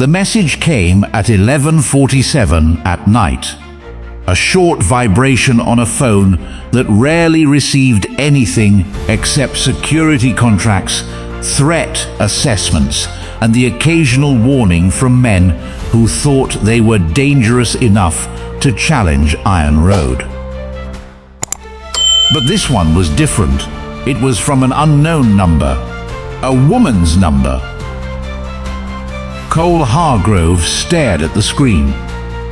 The message came at 11:47 at night. A short vibration on a phone that rarely received anything except security contracts, threat assessments, and the occasional warning from men who thought they were dangerous enough to challenge Iron Road. But this one was different. It was from an unknown number, a woman's number. Cole Hargrove stared at the screen.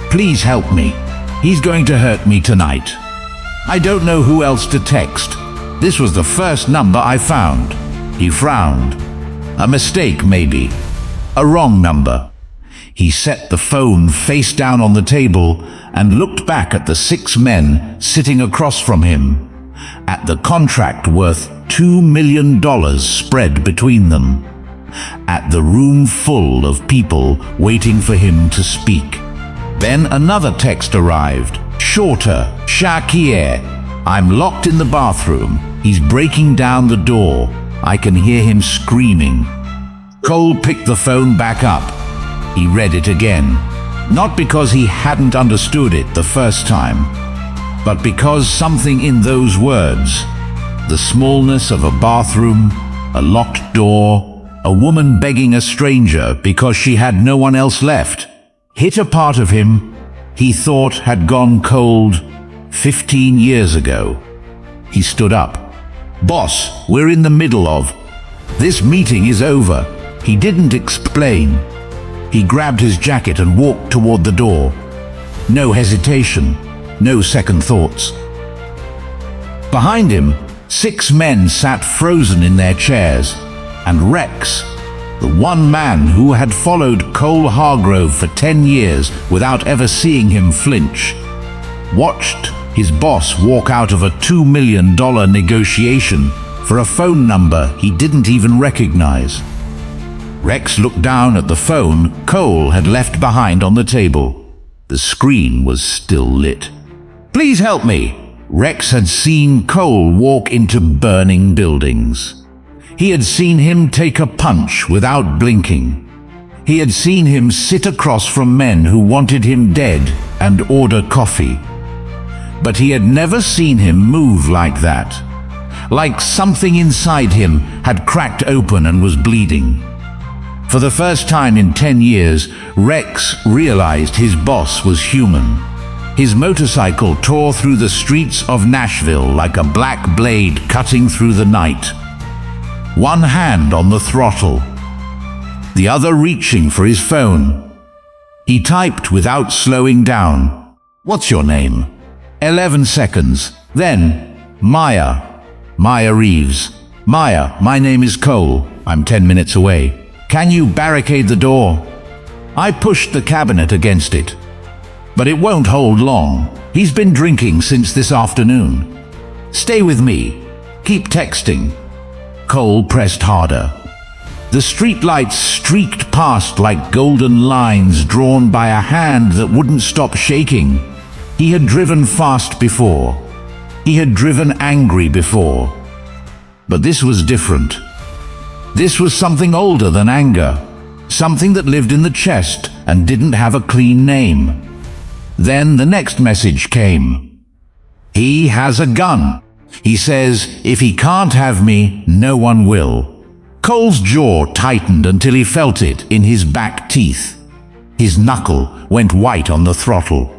"Please help me. He's going to hurt me tonight. I don't know who else to text. This was the first number I found." He frowned. A mistake, maybe. A wrong number. He set the phone face down on the table and looked back at the 6 men sitting across from him, at the contract worth $2 million spread between them, at the room full of people waiting for him to speak. Then another text arrived, shorter. "Shakir, I'm locked in the bathroom. He's breaking down the door. I can hear him screaming." Cole picked the phone back up. He read it again, not because he hadn't understood it the first time, but because something in those words, the smallness of a bathroom, a locked door, a woman begging a stranger because she had no one else left, hit a part of him he thought had gone cold 15 years ago. He stood up. "Boss, we're in the middle of... This meeting is over." He didn't explain. He grabbed his jacket and walked toward the door. No hesitation, no second thoughts. Behind him, 6 men sat frozen in their chairs, and Rex, the one man who had followed Cole Hargrove for 10 years without ever seeing him flinch, watched his boss walk out of a $2 million negotiation for a phone number he didn't even recognize. Rex looked down at the phone Cole had left behind on the table. The screen was still lit. "Please help me." Rex had seen Cole walk into burning buildings. He had seen him take a punch without blinking. He had seen him sit across from men who wanted him dead and order coffee. But he had never seen him move like that, like something inside him had cracked open and was bleeding. For the first time in 10 years, Rex realized his boss was human. His motorcycle tore through the streets of Nashville like a black blade cutting through the night. One hand on the throttle, the other reaching for his phone. He typed without slowing down. "What's your name?" 11 seconds. Then, Maya Reeves. "Maya, my name is Cole. I'm 10 minutes away. Can you barricade the door?" I pushed the cabinet against it. "But it won't hold long. He's been drinking since this afternoon. Stay with me. Keep texting." Cole pressed harder. The streetlights streaked past like golden lines drawn by a hand that wouldn't stop shaking. He had driven fast before. He had driven angry before. But this was different. This was something older than anger, something that lived in the chest and didn't have a clean name. Then the next message came. "He has a gun. He says, if he can't have me, no one will." Cole's jaw tightened until he felt it in his back teeth. His knuckle went white on the throttle.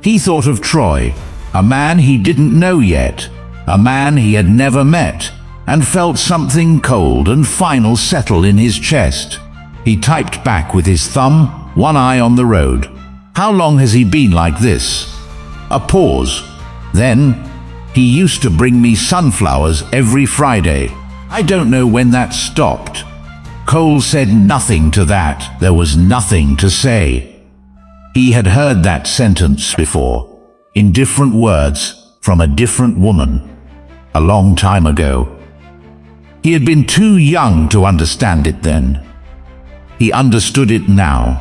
He thought of Troy, a man he didn't know yet, a man he had never met, and felt something cold and final settle in his chest. He typed back with his thumb, one eye on the road. "How long has he been like this?" A pause. Then, "He used to bring me sunflowers every Friday. I don't know when that stopped." Cole said nothing to that. There was nothing to say. He had heard that sentence before, in different words, from a different woman, a long time ago. He had been too young to understand it then. He understood it now.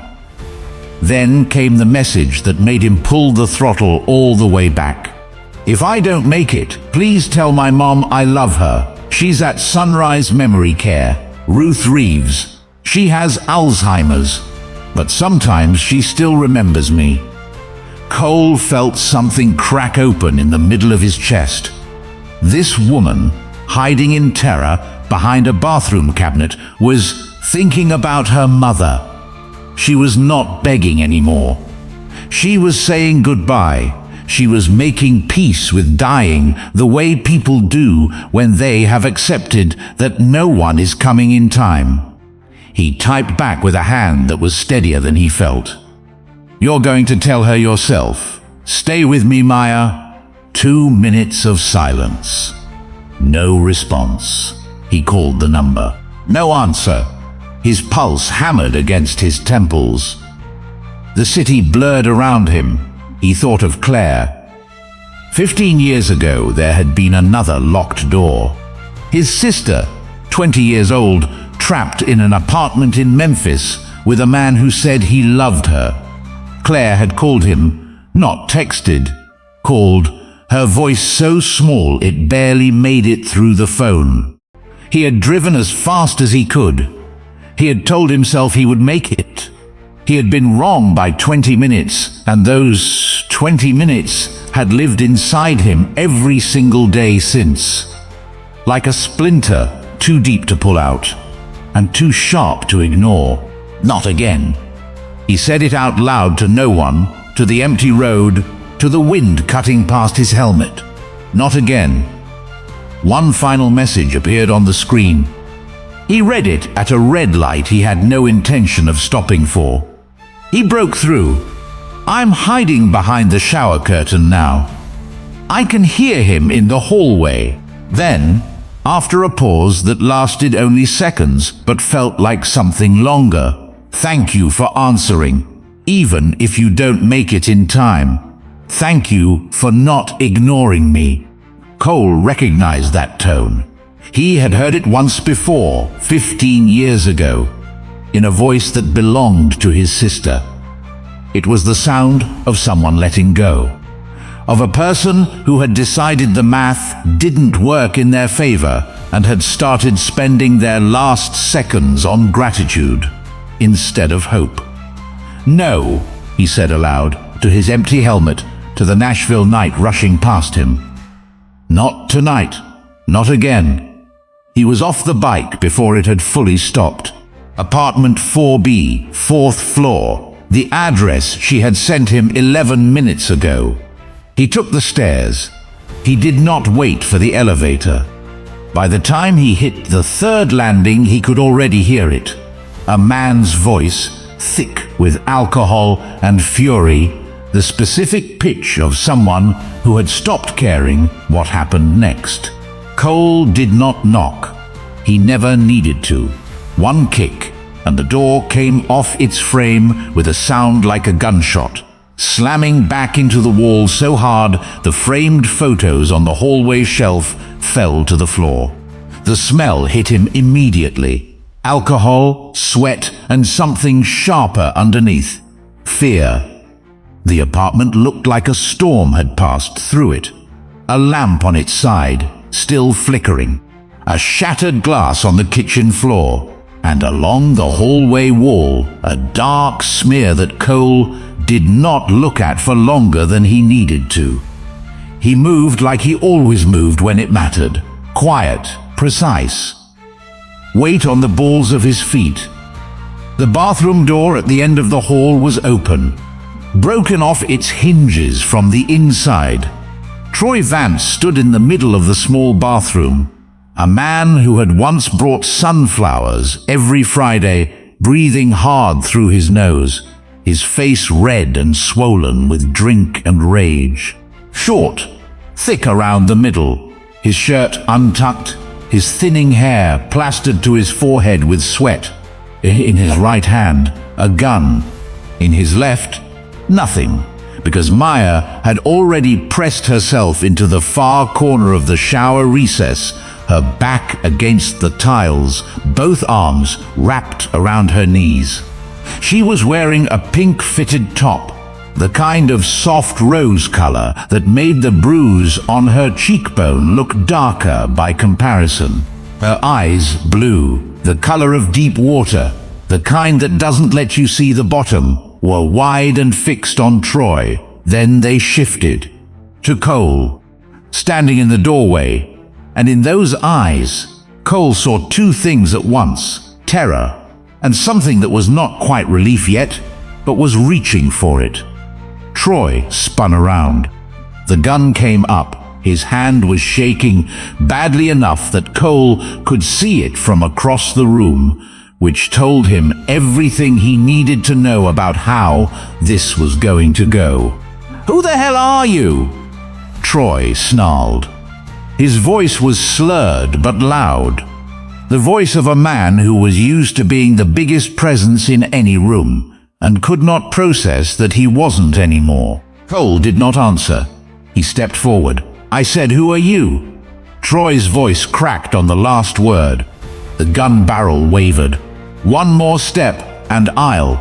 Then came the message that made him pull the throttle all the way back. "If I don't make it, please tell my mom I love her. She's at Sunrise Memory Care. Ruth Reeves. She has Alzheimer's." but sometimes she still remembers me. Cole felt something crack open in the middle of his chest. This woman, hiding in terror behind a bathroom cabinet, was thinking about her mother. She was not begging anymore. She was saying goodbye. She was making peace with dying the way people do when they have accepted that no one is coming in time. He typed back with a hand that was steadier than he felt. "You're going to tell her yourself. Stay with me, Maya." 2 minutes of silence. No response. He called the number. No answer. His pulse hammered against his temples. The city blurred around him. He thought of Claire. 15 years ago, there had been another locked door. His sister, 20 years old, trapped in an apartment in Memphis with a man who said he loved her. Claire had called him, not texted, called, her voice so small it barely made it through the phone. He had driven as fast as he could. He had told himself he would make it. He had been wrong by 20 minutes, and those 20 minutes had lived inside him every single day since. Like a splinter, too deep to pull out, and too sharp to ignore. Not again. He said it out loud to no one, to the empty road, to the wind cutting past his helmet. Not again. One final message appeared on the screen. He read it at a red light he had no intention of stopping for. He broke through. "I'm hiding behind the shower curtain now. I can hear him in the hallway." Then, after a pause that lasted only seconds but felt like something longer, "Thank you for answering, even if you don't make it in time. Thank you for not ignoring me." Cole recognized that tone. He had heard it once before, 15 years ago, in a voice that belonged to his sister. It was the sound of someone letting go, of a person who had decided the math didn't work in their favor and had started spending their last seconds on gratitude instead of hope. "No," he said aloud to his empty helmet, to the Nashville night rushing past him. "Not tonight. Not again." He was off the bike before it had fully stopped. Apartment 4B, 4th floor, the address she had sent him 11 minutes ago. He took the stairs. He did not wait for the elevator. By the time he hit the 3rd landing, he could already hear it. A man's voice, thick with alcohol and fury, the specific pitch of someone who had stopped caring what happened next. Cole did not knock. He never needed to. One kick, and the door came off its frame with a sound like a gunshot, slamming back into the wall so hard the framed photos on the hallway shelf fell to the floor. The smell hit him immediately. Alcohol, sweat, and something sharper underneath. Fear. The apartment looked like a storm had passed through it. A lamp on its side, still flickering. A shattered glass on the kitchen floor. And along the hallway wall, a dark smear that Cole did not look at for longer than he needed to. He moved like he always moved when it mattered. Quiet, precise. Weight on the balls of his feet. The bathroom door at the end of the hall was open, broken off its hinges from the inside. Troy Vance stood in the middle of the small bathroom, a man who had once brought sunflowers every Friday, breathing hard through his nose, his face red and swollen with drink and rage. Short, thick around the middle, his shirt untucked, his thinning hair plastered to his forehead with sweat. In his right hand, a gun. In his left, nothing, because Maya had already pressed herself into the far corner of the shower recess, her back against the tiles, both arms wrapped around her knees. She was wearing a pink-fitted top, the kind of soft rose color that made the bruise on her cheekbone look darker by comparison. Her eyes blue, the color of deep water, the kind that doesn't let you see the bottom, were wide and fixed on Troy. Then they shifted to Cole, standing in the doorway, and in those eyes, Cole saw two things at once: terror and something that was not quite relief yet, but was reaching for it. Troy spun around. The gun came up. His hand was shaking badly enough that Cole could see it from across the room, which told him everything he needed to know about how this was going to go. "Who the hell are you?" Troy snarled. His voice was slurred but loud. The voice of a man who was used to being the biggest presence in any room, and could not process that he wasn't anymore. Cole did not answer. He stepped forward. "I said, who are you?" Troy's voice cracked on the last word. The gun barrel wavered. "One more step, and I'll..."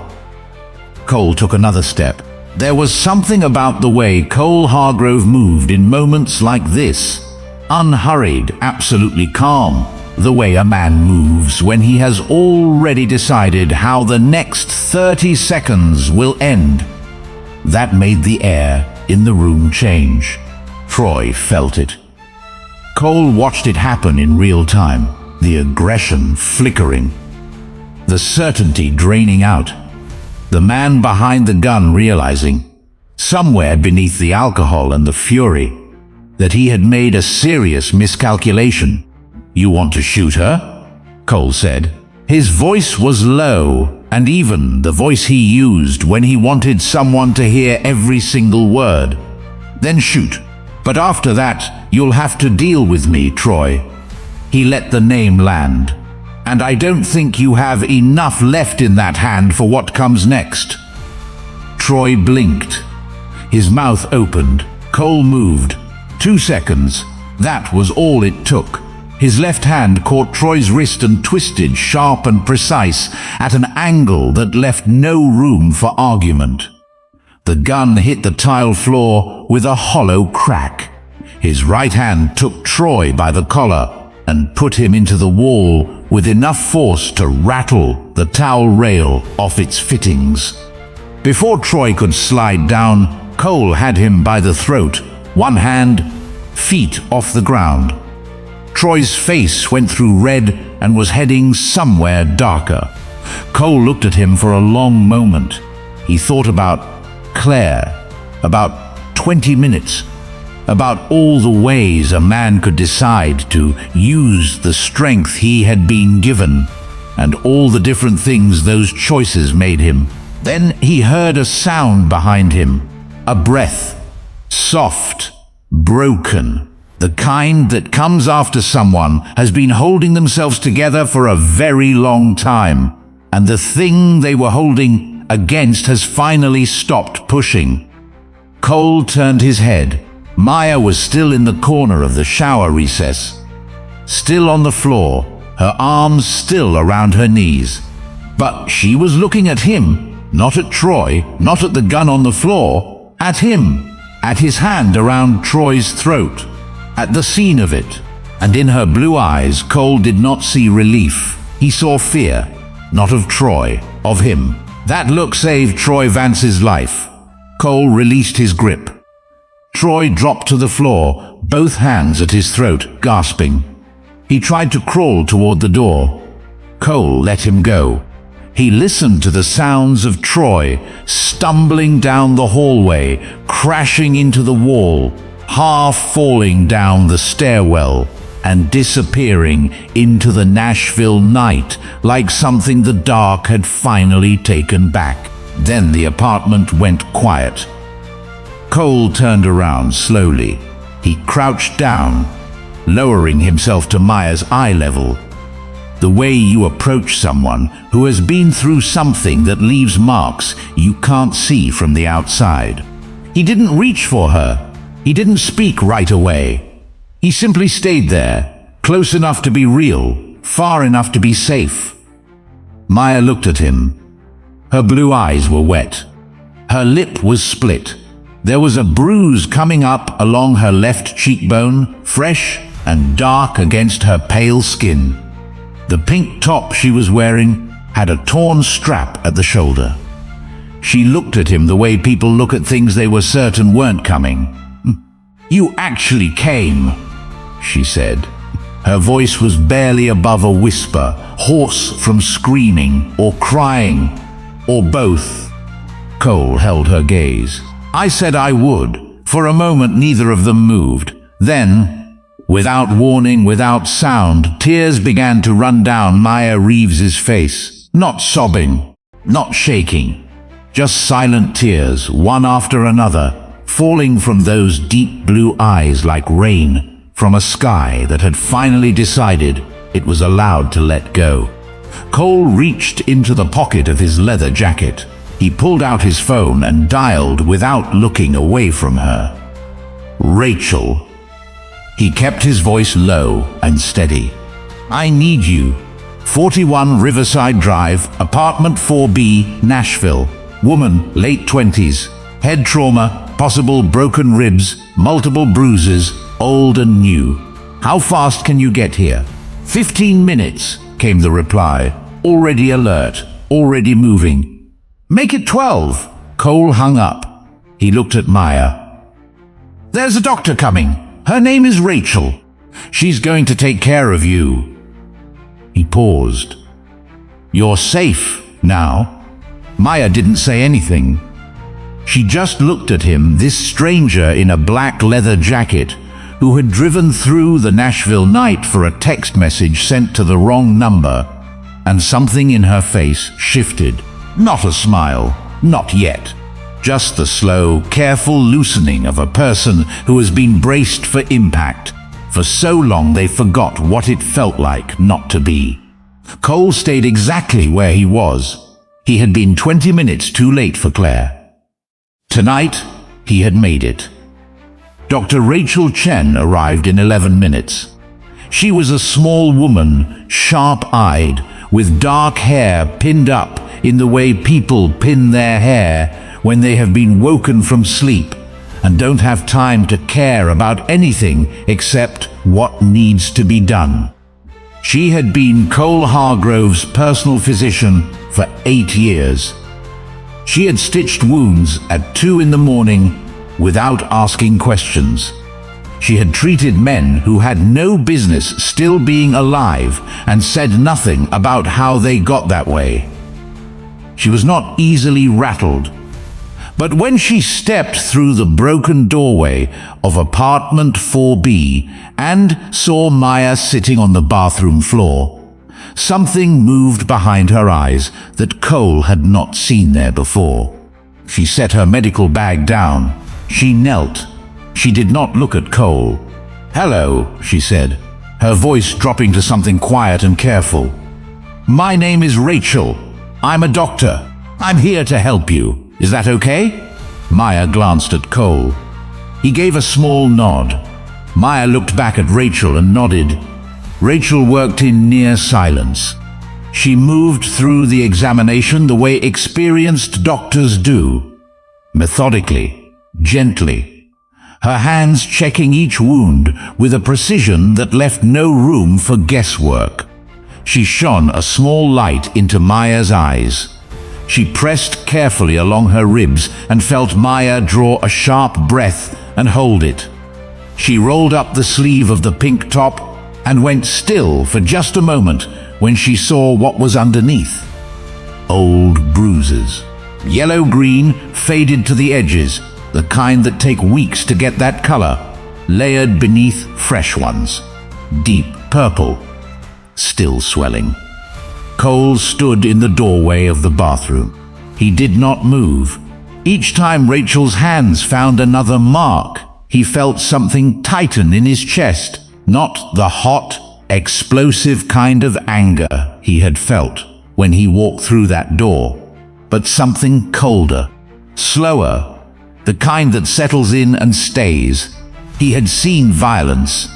Cole took another step. There was something about the way Cole Hargrove moved in moments like this. Unhurried, absolutely calm. The way a man moves when he has already decided how the next 30 seconds will end. That made the air in the room change. Troy felt it. Cole watched it happen in real time, the aggression flickering, the certainty draining out. The man behind the gun realizing, somewhere beneath the alcohol and the fury, that he had made a serious miscalculation. "You want to shoot her?" Cole said. His voice was low, and even the voice he used when he wanted someone to hear every single word. "Then shoot. But after that, you'll have to deal with me, Troy." He let the name land. "And I don't think you have enough left in that hand for what comes next." Troy blinked. His mouth opened. Cole moved. 2 seconds. That was all it took. His left hand caught Troy's wrist and twisted, sharp and precise, at an angle that left no room for argument. The gun hit the tile floor with a hollow crack. His right hand took Troy by the collar and put him into the wall with enough force to rattle the towel rail off its fittings. Before Troy could slide down, Cole had him by the throat, one hand, feet off the ground. Troy's face went through red and was heading somewhere darker. Cole looked at him for a long moment. He thought about Claire, about 20 minutes, about all the ways a man could decide to use the strength he had been given, and all the different things those choices made him. Then he heard a sound behind him, a breath, soft, broken. The kind that comes after someone has been holding themselves together for a very long time, and the thing they were holding against has finally stopped pushing. Cole turned his head. Maya was still in the corner of the shower recess, still on the floor, her arms still around her knees. But she was looking at him, not at Troy, not at the gun on the floor, at him, at his hand around Troy's throat, at the scene of it. And in her blue eyes, Cole did not see relief. He saw fear, not of Troy, of him. That look saved Troy Vance's life. Cole released his grip. Troy dropped to the floor, both hands at his throat, gasping. He tried to crawl toward the door. Cole let him go. He listened to the sounds of Troy stumbling down the hallway, crashing into the wall, half falling down the stairwell, and disappearing into the Nashville night like something the dark had finally taken back. Then the apartment went quiet. Cole turned around slowly. He crouched down, lowering himself to Maya's eye level. The way you approach someone who has been through something that leaves marks you can't see from the outside. He didn't reach for her. He didn't speak right away. He simply stayed there, close enough to be real, far enough to be safe. Maya looked at him. Her blue eyes were wet. Her lip was split. There was a bruise coming up along her left cheekbone, fresh and dark against her pale skin. The pink top she was wearing had a torn strap at the shoulder. She looked at him the way people look at things they were certain weren't coming. "You actually came," she said. Her voice was barely above a whisper, hoarse from screaming or crying, or both. Cole held her gaze. "I said I would." For a moment, neither of them moved. Then, without warning, without sound, tears began to run down Maya Reeves's face. Not sobbing, not shaking, just silent tears, one after another, falling from those deep blue eyes like rain from a sky that had finally decided it was allowed to let go. Cole reached into the pocket of his leather jacket. He pulled out his phone and dialed without looking away from her. "Rachel." He kept his voice low and steady. "I need you. 41 Riverside Drive, apartment 4B, Nashville. Woman, late 20s. Head trauma, possible broken ribs, multiple bruises, old and new. How fast can you get here?" 15 minutes, came the reply. Already alert, already moving. "Make it 12. Cole hung up. He looked at Maya. "There's a doctor coming. Her name is Rachel. She's going to take care of you." He paused. "You're safe now." Maya didn't say anything. She just looked at him, this stranger in a black leather jacket who had driven through the Nashville night for a text message sent to the wrong number, and something in her face shifted. Not a smile, not yet. Just the slow, careful loosening of a person who has been braced for impact. For so long they forgot what it felt like not to be. Cole stayed exactly where he was. He had been 20 minutes too late for Claire. Tonight, he had made it. Dr. Rachel Chen arrived in 11 minutes. She was a small woman, sharp-eyed, with dark hair pinned up in the way people pin their hair when they have been woken from sleep and don't have time to care about anything except what needs to be done. She had been Cole Hargrove's personal physician for 8 years. She had stitched wounds at 2 in the morning without asking questions. She had treated men who had no business still being alive and said nothing about how they got that way. She was not easily rattled. But when she stepped through the broken doorway of apartment 4B and saw Maya sitting on the bathroom floor, something moved behind her eyes that Cole had not seen there before. She set her medical bag down. She knelt. She did not look at Cole. "Hello," she said, her voice dropping to something quiet and careful. "My name is Rachel. I'm a doctor. I'm here to help you. Is that okay?" Maya glanced at Cole. He gave a small nod. Maya looked back at Rachel and nodded. Rachel worked in near silence. She moved through the examination the way experienced doctors do, methodically, gently, her hands checking each wound with a precision that left no room for guesswork. She shone a small light into Maya's eyes. She pressed carefully along her ribs and felt Maya draw a sharp breath and hold it. She rolled up the sleeve of the pink top and went still for just a moment when she saw what was underneath. Old bruises. Yellow-green, faded to the edges, the kind that take weeks to get that color, layered beneath fresh ones. Deep purple, still swelling. Cole stood in the doorway of the bathroom. He did not move. Each time Rachel's hands found another mark, he felt something tighten in his chest. Not the hot, explosive kind of anger he had felt when he walked through that door, but something colder, slower, the kind that settles in and stays. He had seen violence.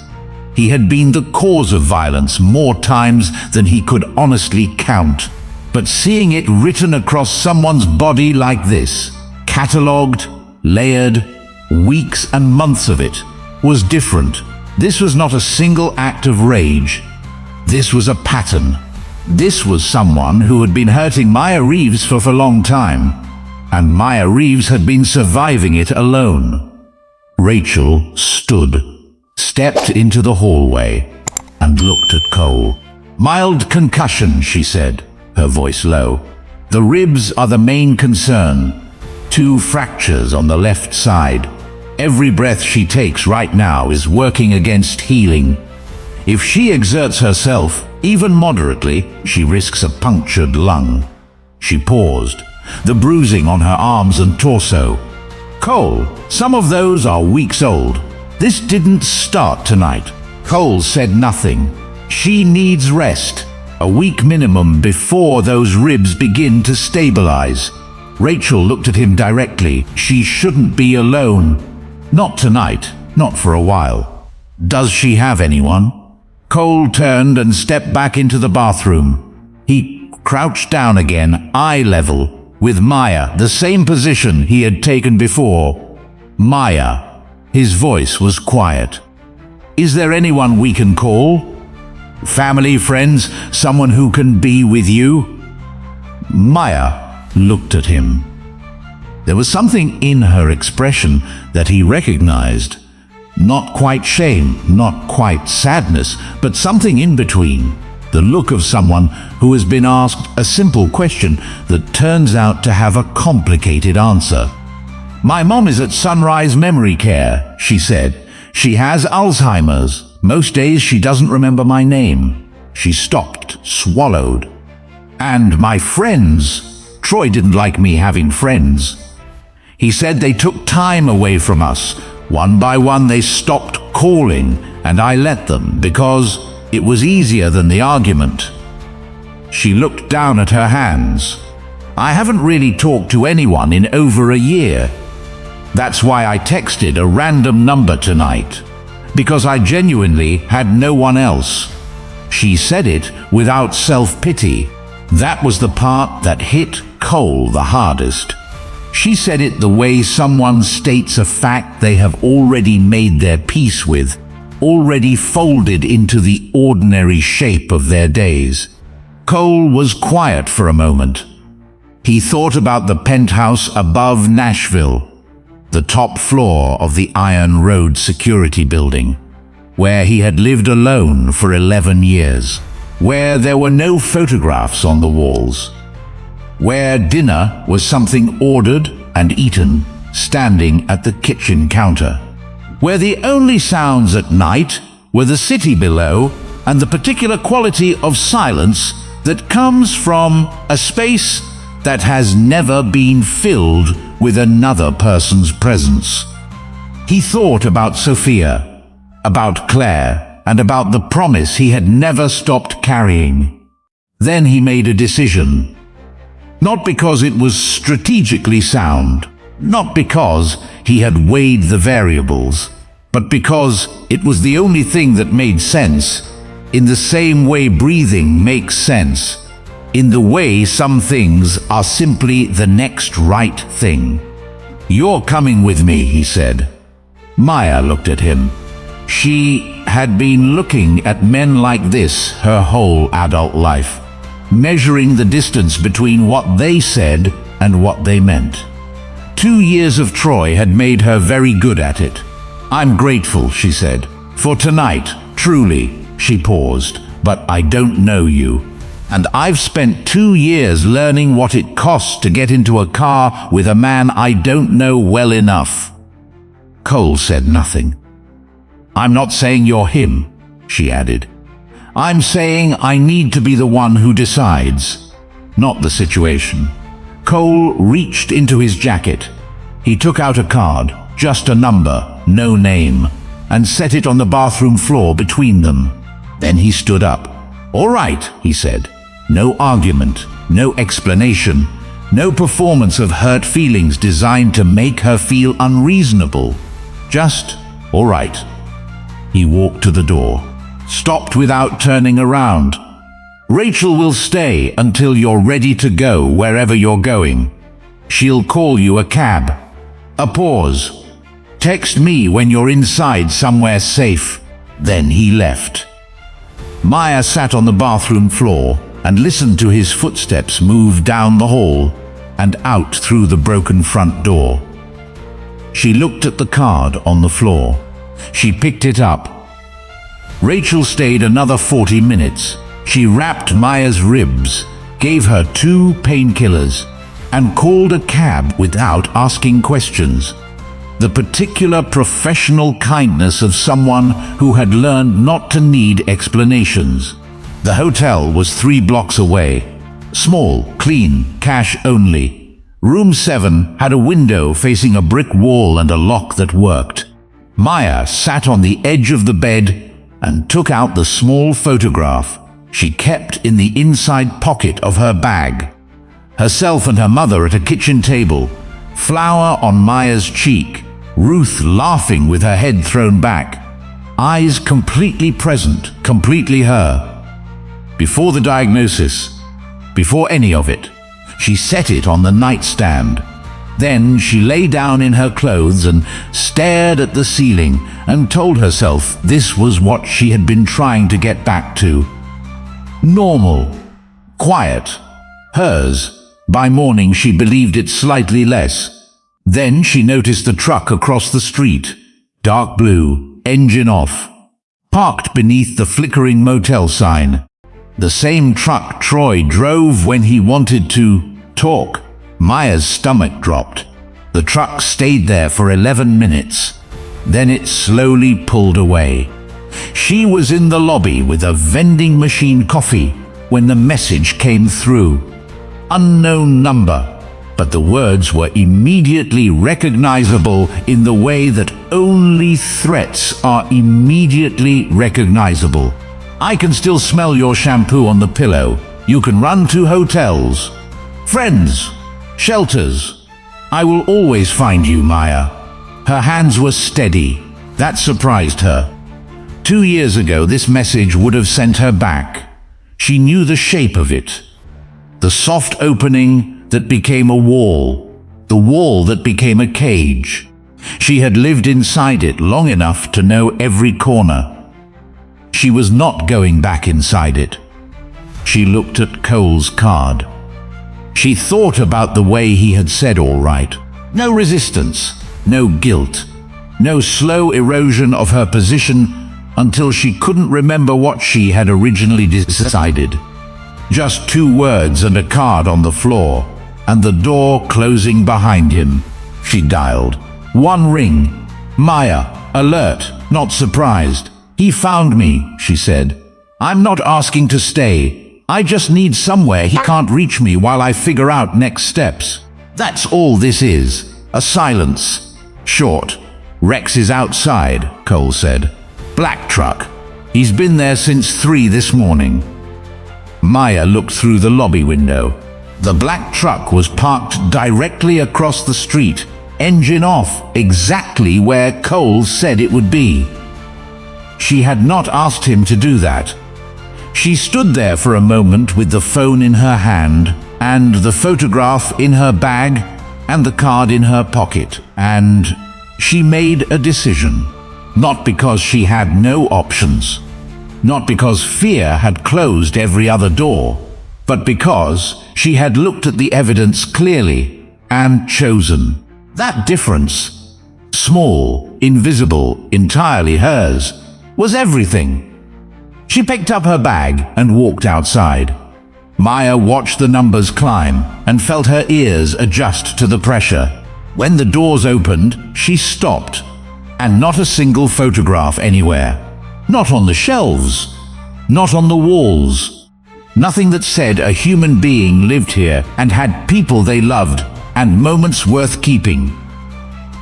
He had been the cause of violence more times than he could honestly count. But seeing it written across someone's body like this, catalogued, layered, weeks and months of it, was different. This was not a single act of rage. This was a pattern. This was someone who had been hurting Maya Reeves for a long time, and Maya Reeves had been surviving it alone. Rachel stood, stepped into the hallway, and looked at Cole. "Mild concussion," she said, her voice low. "The ribs are the main concern. 2 fractures on the left side. Every breath she takes right now is working against healing. If she exerts herself, even moderately, she risks a punctured lung." She paused, the bruising on her arms and torso. "Cole, some of those are weeks old. This didn't start tonight." Cole said nothing. "She needs rest, a week minimum before those ribs begin to stabilize." Rachel looked at him directly. She shouldn't be alone. Not tonight, not for a while. "Does she have anyone?" Cole turned and stepped back into the bathroom. He crouched down again, eye level, with Maya, the same position he had taken before. "Maya." His voice was quiet. "Is there anyone we can call? Family, friends, someone who can be with you?" Maya looked at him. There was something in her expression that he recognized. Not quite shame, not quite sadness, but something in between. The look of someone who has been asked a simple question that turns out to have a complicated answer. "My mom is at Sunrise Memory Care," she said. "She has Alzheimer's. Most days she doesn't remember my name." She stopped, swallowed. "And my friends. Troy didn't like me having friends. He said they took time away from us. One by one they stopped calling, and I let them because it was easier than the argument." She looked down at her hands. "I haven't really talked to anyone in over a year. That's why I texted a random number tonight, because I genuinely had no one else." She said it without self-pity. That was the part that hit Cole the hardest. She said it the way someone states a fact they have already made their peace with, already folded into the ordinary shape of their days. Cole was quiet for a moment. He thought about the penthouse above Nashville, the top floor of the Iron Road security building, where he had lived alone for 11 years, where there were no photographs on the walls, where dinner was something ordered and eaten standing at the kitchen counter, where the only sounds at night were the city below and the particular quality of silence that comes from a space that has never been filled with another person's presence. He thought about Sophia, about Claire, and about the promise he had never stopped carrying. Then he made a decision. Not because it was strategically sound, not because he had weighed the variables, but because it was the only thing that made sense, in the same way breathing makes sense, in the way some things are simply the next right thing. "You're coming with me," he said. Maya looked at him. She had been looking at men like this her whole adult life, measuring the distance between what they said and what they meant. 2 years of Troy had made her very good at it. "I'm grateful," she said, "for tonight, truly." She paused. "But I don't know you. And I've spent 2 years learning what it costs to get into a car with a man I don't know well enough." Cole said nothing. "I'm not saying you're him," she added. "I'm saying I need to be the one who decides, not the situation." Cole reached into his jacket. He took out a card, just a number, no name, and set it on the bathroom floor between them. Then he stood up. "All right," he said. No argument, no explanation, no performance of hurt feelings designed to make her feel unreasonable. Just, "All right." He walked to the door, stopped without turning around. "Rachel will stay until you're ready to go wherever you're going. She'll call you a cab." A pause. "Text me when you're inside somewhere safe." Then he left. Maya sat on the bathroom floor, and listened to his footsteps move down the hall and out through the broken front door. She looked at the card on the floor. She picked it up. Rachel stayed another 40 minutes. She wrapped Maya's ribs, gave her 2 painkillers, and called a cab without asking questions. The particular professional kindness of someone who had learned not to need explanations. The hotel was 3 blocks away. Small, clean, cash only. Room 7 had a window facing a brick wall and a lock that worked. Maya sat on the edge of the bed and took out the small photograph she kept in the inside pocket of her bag. Herself and her mother at a kitchen table, flour on Maya's cheek, Ruth laughing with her head thrown back, eyes completely present, completely her. Before the diagnosis, before any of it, she set it on the nightstand. Then she lay down in her clothes and stared at the ceiling and told herself this was what she had been trying to get back to. Normal, quiet, hers. By morning she believed it slightly less. Then she noticed the truck across the street, dark blue, engine off, parked beneath the flickering motel sign. The same truck Troy drove when he wanted to talk. Maya's stomach dropped. The truck stayed there for 11 minutes. Then it slowly pulled away. She was in the lobby with a vending machine coffee when the message came through. Unknown number, but the words were immediately recognizable in the way that only threats are immediately recognizable. I can still smell your shampoo on the pillow. You can run to hotels, friends, shelters. I will always find you, Maya. Her hands were steady. That surprised her. 2 years ago, this message would have sent her back. She knew the shape of it. The soft opening that became a wall. The wall that became a cage. She had lived inside it long enough to know every corner. She was not going back inside it. She looked at Cole's card. She thought about the way he had said all right. No resistance, no guilt, no slow erosion of her position until she couldn't remember what she had originally decided. Just 2 words and a card on the floor, and the door closing behind him. She dialed. 1 ring. Maya, alert, not surprised. He found me, she said. I'm not asking to stay. I just need somewhere he can't reach me while I figure out next steps. That's all this is. A silence. Short. Rex is outside, Cole said. Black truck. He's been there since 3 this morning. Maya looked through the lobby window. The black truck was parked directly across the street, engine off, exactly where Cole said it would be. She had not asked him to do that. She stood there for a moment with the phone in her hand, and the photograph in her bag, and the card in her pocket, and she made a decision. Not because she had no options. Not because fear had closed every other door, but because she had looked at the evidence clearly and chosen. That difference, small, invisible, entirely hers, was everything. She picked up her bag and walked outside. Maya watched the numbers climb and felt her ears adjust to the pressure. When the doors opened, she stopped, and not a single photograph anywhere. Not on the shelves, not on the walls. Nothing that said a human being lived here and had people they loved and moments worth keeping.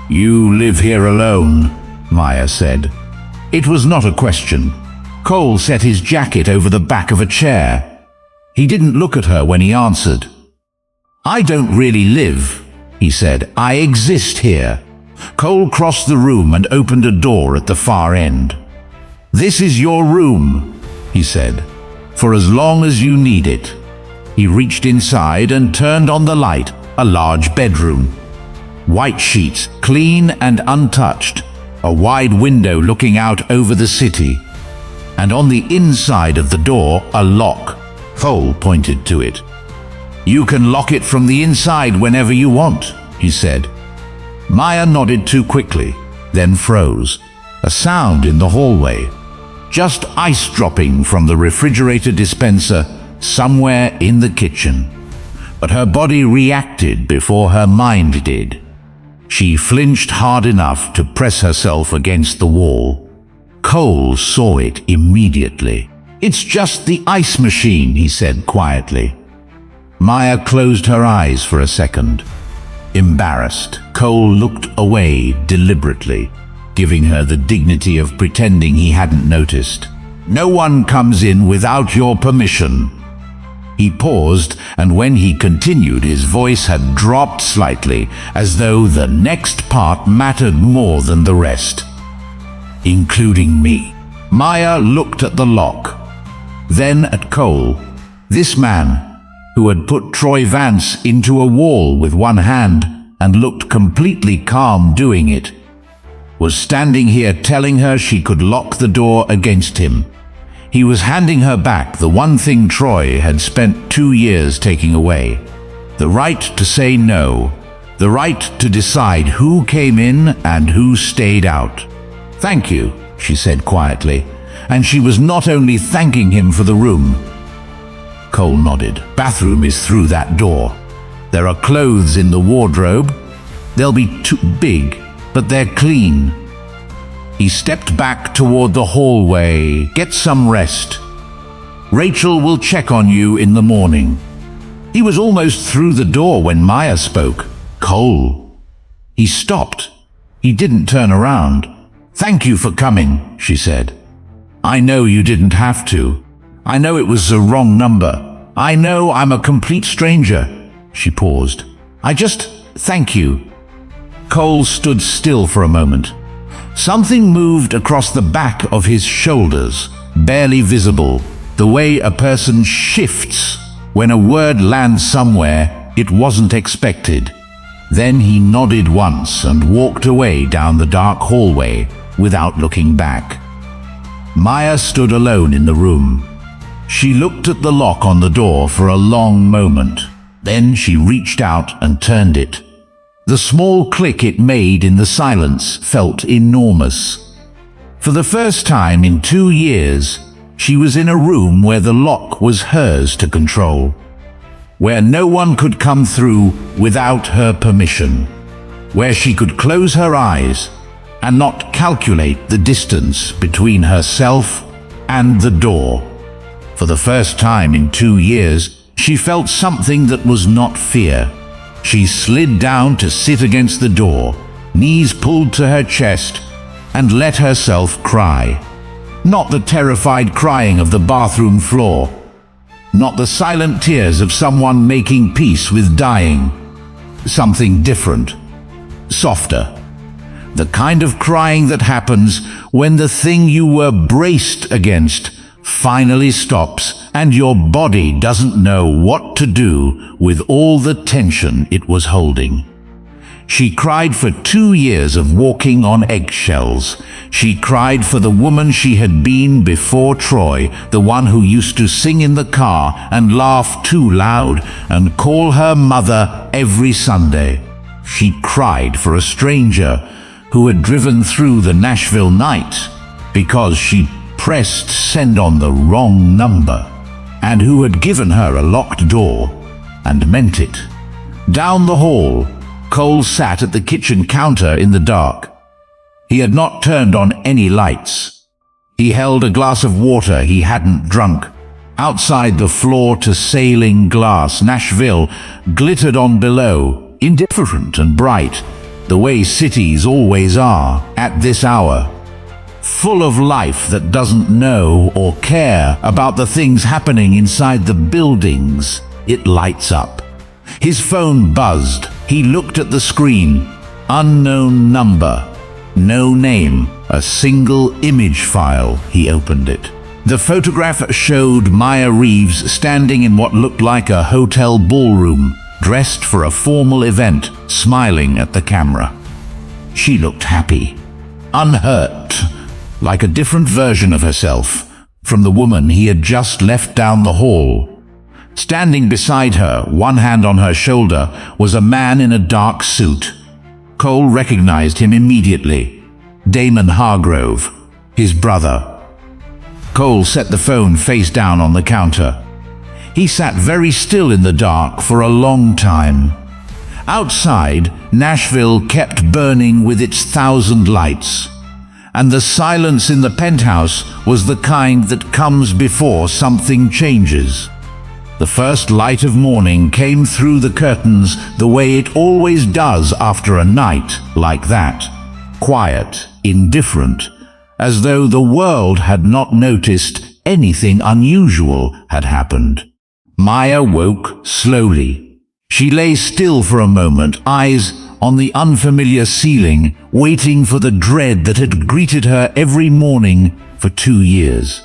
You live here alone, Maya said. It was not a question. Cole set his jacket over the back of a chair. He didn't look at her when he answered. I don't really live, he said. I exist here. Cole crossed the room and opened a door at the far end. This is your room, he said, for as long as you need it. He reached inside and turned on the light, a large bedroom. White sheets, clean and untouched, a wide window looking out over the city, and on the inside of the door, a lock. Cole pointed to it. "You can lock it from the inside whenever you want," he said. Maya nodded too quickly, then froze. A sound in the hallway. Just ice dropping from the refrigerator dispenser somewhere in the kitchen. But her body reacted before her mind did. She flinched hard enough to press herself against the wall. Cole saw it immediately. "It's just the ice machine," he said quietly. Maya closed her eyes for a second. Embarrassed, Cole looked away deliberately, giving her the dignity of pretending he hadn't noticed. "No one comes in without your permission." He paused, and when he continued, his voice had dropped slightly, as though the next part mattered more than the rest. "Including me." Maya looked at the lock, then at Cole. This man, who had put Troy Vance into a wall with one hand and looked completely calm doing it, was standing here telling her she could lock the door against him. He was handing her back the one thing Troy had spent 2 years taking away: the right to say no, the right to decide who came in and who stayed out. "Thank you," she said quietly, and she was not only thanking him for the room. Cole nodded. "Bathroom is through that door. There are clothes in the wardrobe. They'll be too big, but they're clean." He stepped back toward the hallway. "Get some rest. Rachel will check on you in the morning." He was almost through the door when Maya spoke. "Cole." He stopped. He didn't turn around. "Thank you for coming," she said. "I know you didn't have to. I know it was the wrong number. I know I'm a complete stranger." She paused. Thank you." Cole stood still for a moment. Something moved across the back of his shoulders, barely visible, the way a person shifts when a word lands somewhere it wasn't expected. Then he nodded once and walked away down the dark hallway without looking back. Maya stood alone in the room. She looked at the lock on the door for a long moment. Then she reached out and turned it. The small click it made in the silence felt enormous. For the first time in 2 years, she was in a room where the lock was hers to control, where no one could come through without her permission, where she could close her eyes and not calculate the distance between herself and the door. For the first time in 2 years, she felt something that was not fear. She slid down to sit against the door, knees pulled to her chest, and let herself cry. Not the terrified crying of the bathroom floor. Not the silent tears of someone making peace with dying. Something different. Softer. The kind of crying that happens when the thing you were braced against finally stops and your body doesn't know what to do with all the tension it was holding. She cried for 2 years of walking on eggshells. She cried for the woman she had been before Troy, the one who used to sing in the car and laugh too loud and call her mother every Sunday. She cried for a stranger who had driven through the Nashville night because she pressed send on the wrong number, and who had given her a locked door and meant it. Down the hall, Cole sat at the kitchen counter in the dark. He had not turned on any lights. He held a glass of water he hadn't drunk. Outside the floor-to-ceiling glass, Nashville glittered on below, indifferent and bright, the way cities always are at this hour. Full of life that doesn't know or care about the things happening inside the buildings it lights up. His phone buzzed. He looked at the screen. Unknown number. No name. A single image file. He opened it. The photograph showed Maya Reeves standing in what looked like a hotel ballroom, dressed for a formal event, smiling at the camera. She looked happy, unhurt, like a different version of herself from the woman he had just left down the hall. Standing beside her, one hand on her shoulder, was a man in a dark suit. Cole recognized him immediately. Damon Hargrove, his brother. Cole set the phone face down on the counter. He sat very still in the dark for a long time. Outside, Nashville kept burning with its 1,000 lights, and the silence in the penthouse was the kind that comes before something changes. The first light of morning came through the curtains the way it always does after a night like that. Quiet, indifferent, as though the world had not noticed anything unusual had happened. Maya woke slowly. She lay still for a moment, eyes on the unfamiliar ceiling, waiting for the dread that had greeted her every morning for 2 years.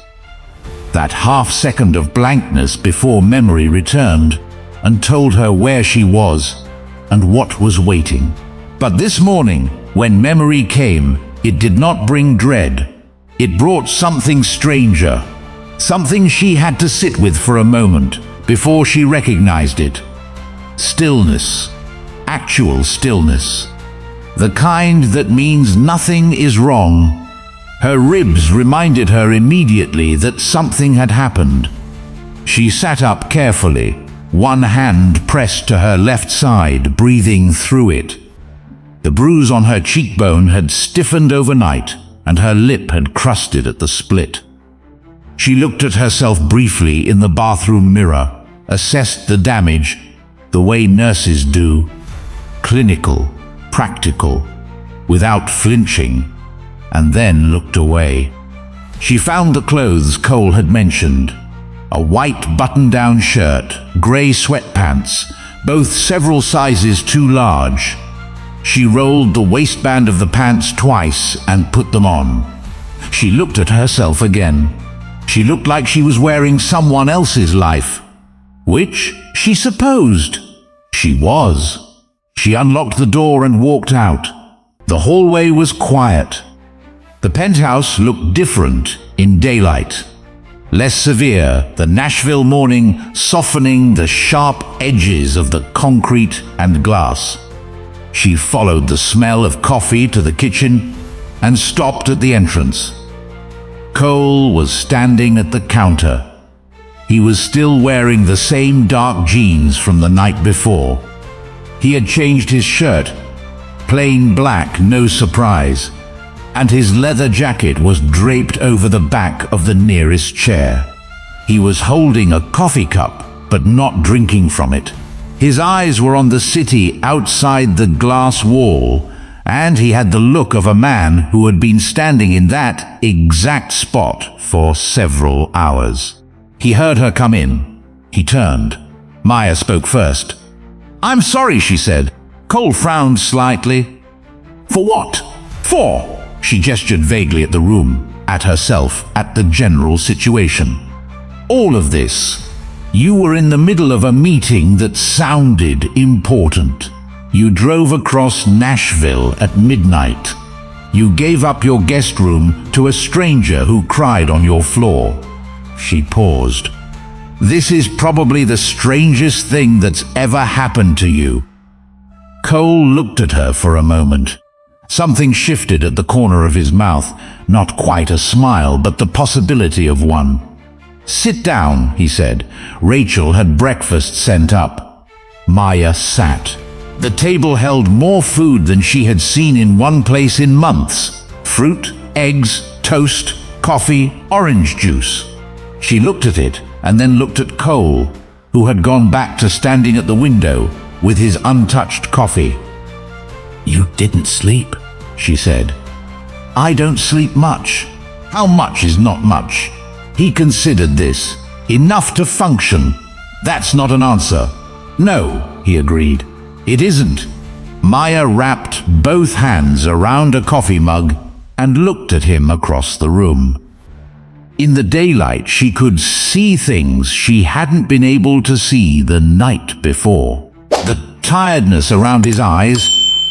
That half-second of blankness before memory returned and told her where she was and what was waiting. But this morning, when memory came, it did not bring dread. It brought something stranger, something she had to sit with for a moment before she recognized it. Stillness, actual stillness, the kind that means nothing is wrong. Her ribs reminded her immediately that something had happened. She sat up carefully, one hand pressed to her left side, breathing through it. The bruise on her cheekbone had stiffened overnight, and her lip had crusted at the split. She looked at herself briefly in the bathroom mirror, assessed the damage the way nurses do, clinical, practical, without flinching, and then looked away. She found the clothes Cole had mentioned: a white button-down shirt, grey sweatpants, both several sizes too large. She rolled the waistband of the pants twice and put them on. She looked at herself again. She looked like she was wearing someone else's life, which she supposed she was. She unlocked the door and walked out. The hallway was quiet. The penthouse looked different in daylight. Less severe, the Nashville morning softening the sharp edges of the concrete and glass. She followed the smell of coffee to the kitchen and stopped at the entrance. Cole was standing at the counter. He was still wearing the same dark jeans from the night before. He had changed his shirt, plain black, no surprise, and his leather jacket was draped over the back of the nearest chair. He was holding a coffee cup, but not drinking from it. His eyes were on the city outside the glass wall, and he had the look of a man who had been standing in that exact spot for several hours. He heard her come in. He turned. Maya spoke first. "I'm sorry," she said. Cole frowned slightly. "For what?" "For?" She gestured vaguely at the room, at herself, at the general situation. "All of this. You were in the middle of a meeting that sounded important. You drove across Nashville at midnight. You gave up your guest room to a stranger who cried on your floor." She paused. "This is probably the strangest thing that's ever happened to you." Cole looked at her for a moment. Something shifted at the corner of his mouth, not quite a smile, but the possibility of one. "Sit down," he said. Rachel had breakfast sent up. Maya sat. The table held more food than she had seen in one place in months. Fruit, eggs, toast, coffee, orange juice. She looked at it and then looked at Cole, who had gone back to standing at the window with his untouched coffee. "You didn't sleep," she said. "I don't sleep much." How much is not much? He considered this. Enough to function. That's not an answer. "No," he agreed. "It isn't." Maya wrapped both hands around a coffee mug and looked at him across the room. In the daylight, she could see things she hadn't been able to see the night before. The tiredness around his eyes,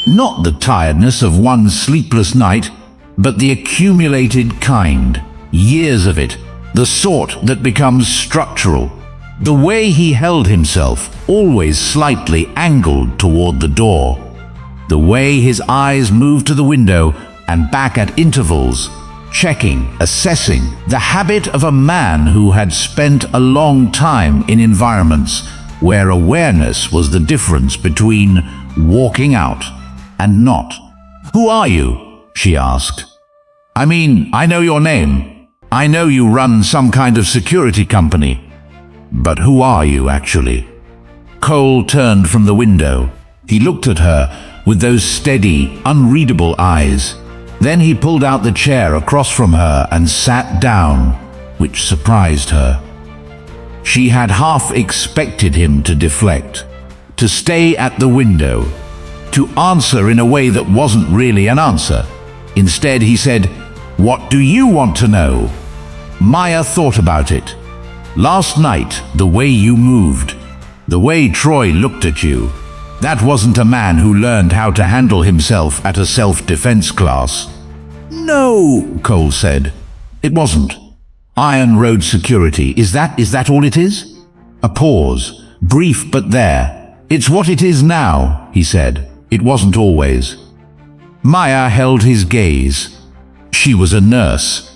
not the tiredness of one sleepless night, but the accumulated kind, years of it, the sort that becomes structural. The way he held himself, always slightly angled toward the door. The way his eyes moved to the window and back at intervals, checking, assessing, the habit of a man who had spent a long time in environments where awareness was the difference between walking out and not. "Who are you?" she asked. "I mean, I know your name. I know you run some kind of security company. But who are you, actually?" Cole turned from the window. He looked at her with those steady, unreadable eyes. Then he pulled out the chair across from her and sat down, which surprised her. She had half expected him to deflect, to stay at the window, to answer in a way that wasn't really an answer. Instead, he said, "What do you want to know?" Maya thought about it. "Last night, the way you moved, the way Troy looked at you, that wasn't a man who learned how to handle himself at a self-defense class." "No," Cole said. "It wasn't. Iron Road Security, is that all it is?" A pause, brief but there. "It's what it is now," he said. "It wasn't always." Maya held his gaze. She was a nurse.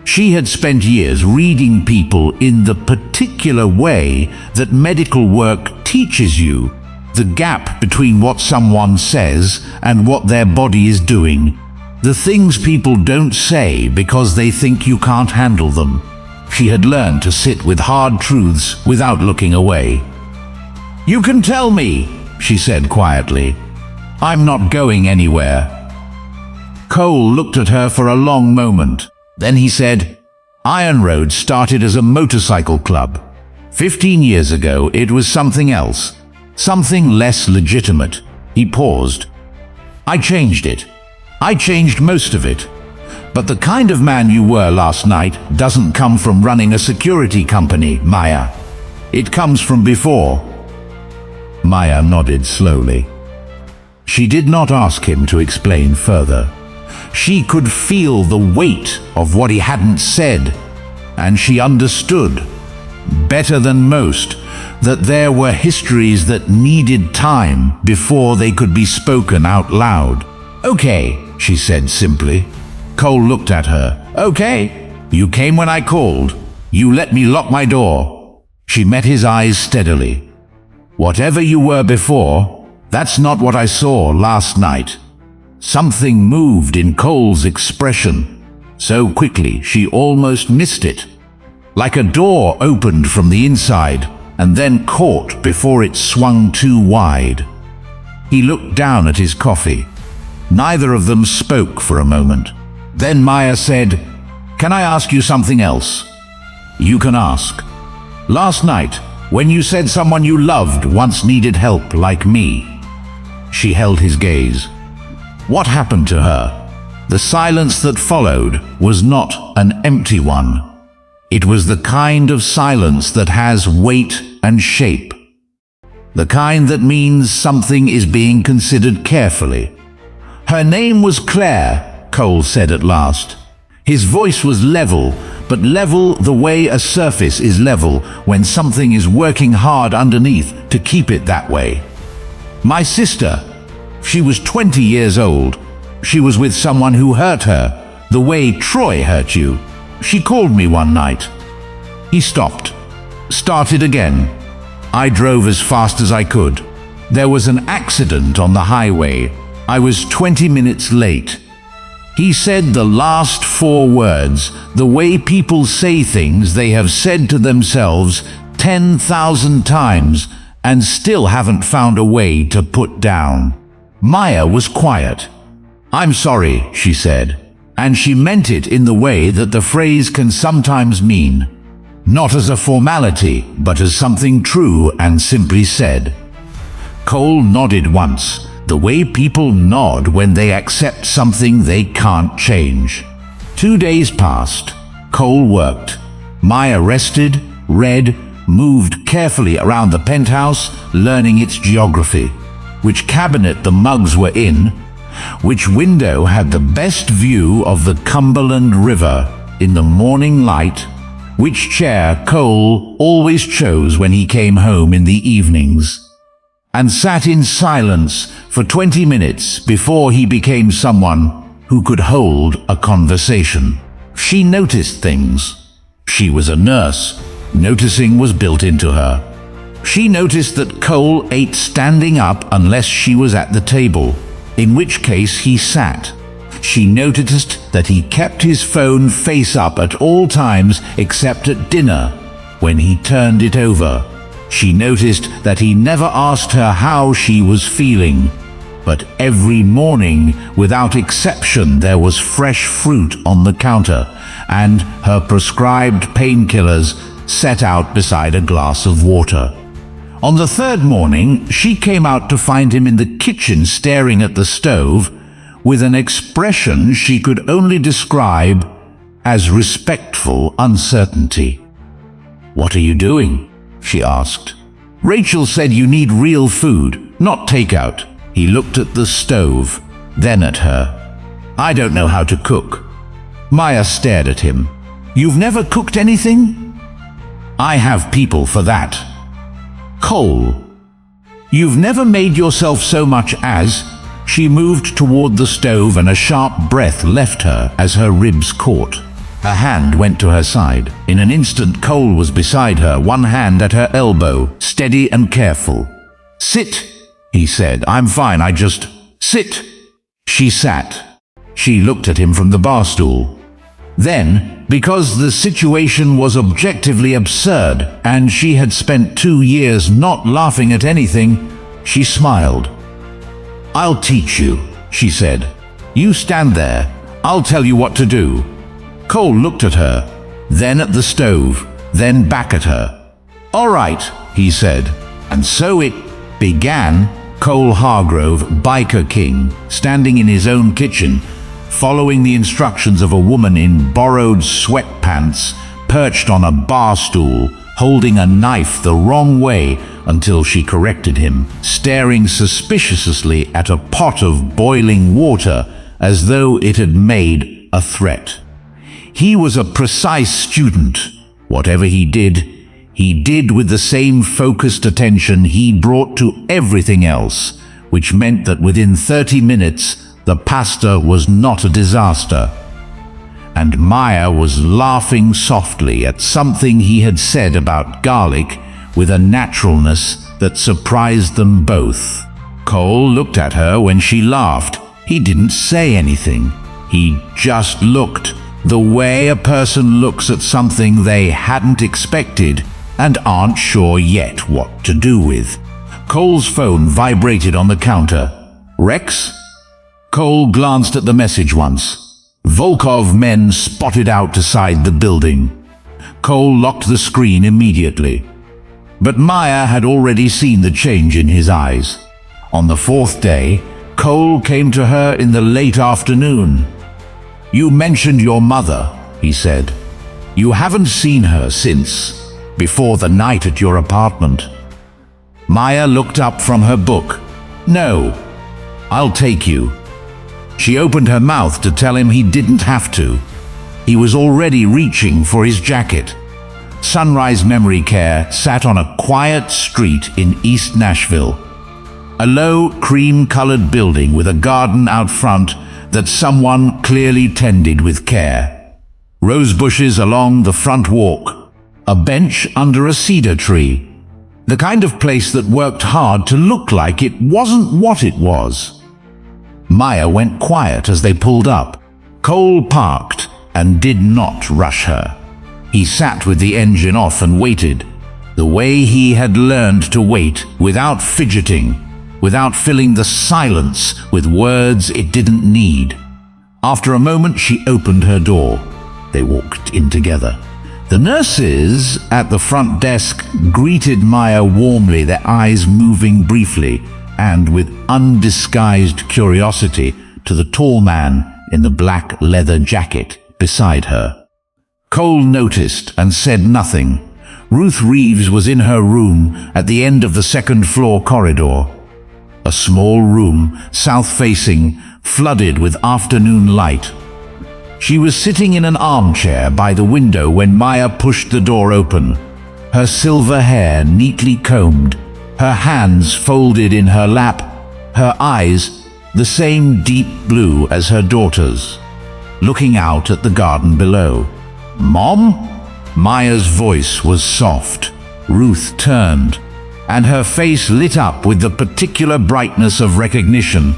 She had spent years reading people in the particular way that medical work teaches you, the gap between what someone says and what their body is doing, the things people don't say because they think you can't handle them. She had learned to sit with hard truths without looking away. "You can tell me," she said quietly. "I'm not going anywhere." Cole looked at her for a long moment. Then he said, "Iron Road started as a motorcycle club. 15 years ago, it was something else, something less legitimate." He paused. "I changed it. I changed most of it. But the kind of man you were last night doesn't come from running a security company, Maya. It comes from before." Maya nodded slowly. She did not ask him to explain further. She could feel the weight of what he hadn't said, and she understood, better than most, that there were histories that needed time before they could be spoken out loud. "Okay," she said simply. Cole looked at her. "Okay, you came when I called. You let me lock my door." She met his eyes steadily. "Whatever you were before, that's not what I saw last night." Something moved in Cole's expression, so quickly she almost missed it. Like a door opened from the inside and then caught before it swung too wide. He looked down at his coffee. Neither of them spoke for a moment. Then Maya said, "Can I ask you something else?" "You can ask." "Last night, when you said someone you loved once needed help like me." She held his gaze. What happened to her? The silence that followed was not an empty one. It was the kind of silence that has weight and shape. The kind that means something is being considered carefully. "Her name was Claire," Cole said at last. His voice was level, but level the way a surface is level when something is working hard underneath to keep it that way. "My sister. She was 20 years old. She was with someone who hurt her, the way Troy hurt you. She called me one night." He stopped. Started again. "I drove as fast as I could. There was an accident on the highway. I was 20 minutes late." He said the last 4 words, the way people say things they have said to themselves 10,000 times and still haven't found a way to put down. Maya was quiet. "I'm sorry," she said, and she meant it in the way that the phrase can sometimes mean, not as a formality, but as something true and simply said. Cole nodded once, the way people nod when they accept something they can't change. 2 days passed. Cole worked. Maya rested, read, moved carefully around the penthouse, learning its geography. Which cabinet the mugs were in, which window had the best view of the Cumberland River in the morning light, which chair Cole always chose when he came home in the evenings, and sat in silence for 20 minutes before he became someone who could hold a conversation. She noticed things. She was a nurse. Noticing was built into her. She noticed that Cole ate standing up unless she was at the table, in which case he sat. She noticed that he kept his phone face up at all times except at dinner, when he turned it over. She noticed that he never asked her how she was feeling, but every morning, without exception, there was fresh fruit on the counter, and her prescribed painkillers set out beside a glass of water. On the third morning, she came out to find him in the kitchen staring at the stove, with an expression she could only describe as respectful uncertainty. "What are you doing?" she asked. "Rachel said you need real food, not takeout." He looked at the stove, then at her. "I don't know how to cook." Maya stared at him. "You've never cooked anything?" "I have people for that." "Cole, you've never made yourself so much as..." She moved toward the stove and a sharp breath left her as her ribs caught. Her hand went to her side. In an instant, Cole was beside her, one hand at her elbow, steady and careful. "Sit," he said. "I'm fine, I just..." "Sit." She sat. She looked at him from the bar stool. Then, because the situation was objectively absurd and she had spent 2 years not laughing at anything, she smiled. "I'll teach you," she said. "You stand there. I'll tell you what to do." Cole looked at her, then at the stove, then back at her. "All right," he said. And so it began. Cole Hargrove, Biker King, standing in his own kitchen, following the instructions of a woman in borrowed sweatpants, perched on a bar stool, holding a knife the wrong way until she corrected him, staring suspiciously at a pot of boiling water as though it had made a threat. He was a precise student. Whatever he did with the same focused attention he brought to everything else, which meant that within 30 minutes the pasta was not a disaster. And Maya was laughing softly at something he had said about garlic with a naturalness that surprised them both. Cole looked at her when she laughed. He didn't say anything. He just looked, the way a person looks at something they hadn't expected and aren't sure yet what to do with. Cole's phone vibrated on the counter. "Rex?" Cole glanced at the message once. Volkov men spotted outside the building. Cole locked the screen immediately. But Maya had already seen the change in his eyes. On the fourth day, Cole came to her in the late afternoon. "You mentioned your mother," he said. "You haven't seen her since before the night at your apartment." Maya looked up from her book. "No, I'll take you." She opened her mouth to tell him he didn't have to. He was already reaching for his jacket. Sunrise Memory Care sat on a quiet street in East Nashville. A low, cream-colored building with a garden out front that someone clearly tended with care. Rose bushes along the front walk. A bench under a cedar tree. The kind of place that worked hard to look like it wasn't what it was. Maya went quiet as they pulled up. Cole parked and did not rush her. He sat with the engine off and waited, the way he had learned to wait, without fidgeting, without filling the silence with words it didn't need. After a moment, she opened her door. They walked in together. The nurses at the front desk greeted Maya warmly, their eyes moving briefly and with undisguised curiosity to the tall man in the black leather jacket beside her. Cole noticed and said nothing. Ruth Reeves was in her room at the end of the second-floor corridor. A small room, south-facing, flooded with afternoon light. She was sitting in an armchair by the window when Maya pushed the door open. Her silver hair neatly combed, her hands folded in her lap, her eyes the same deep blue as her daughter's, looking out at the garden below. "Mom?" Maya's voice was soft. Ruth turned, and her face lit up with the particular brightness of recognition.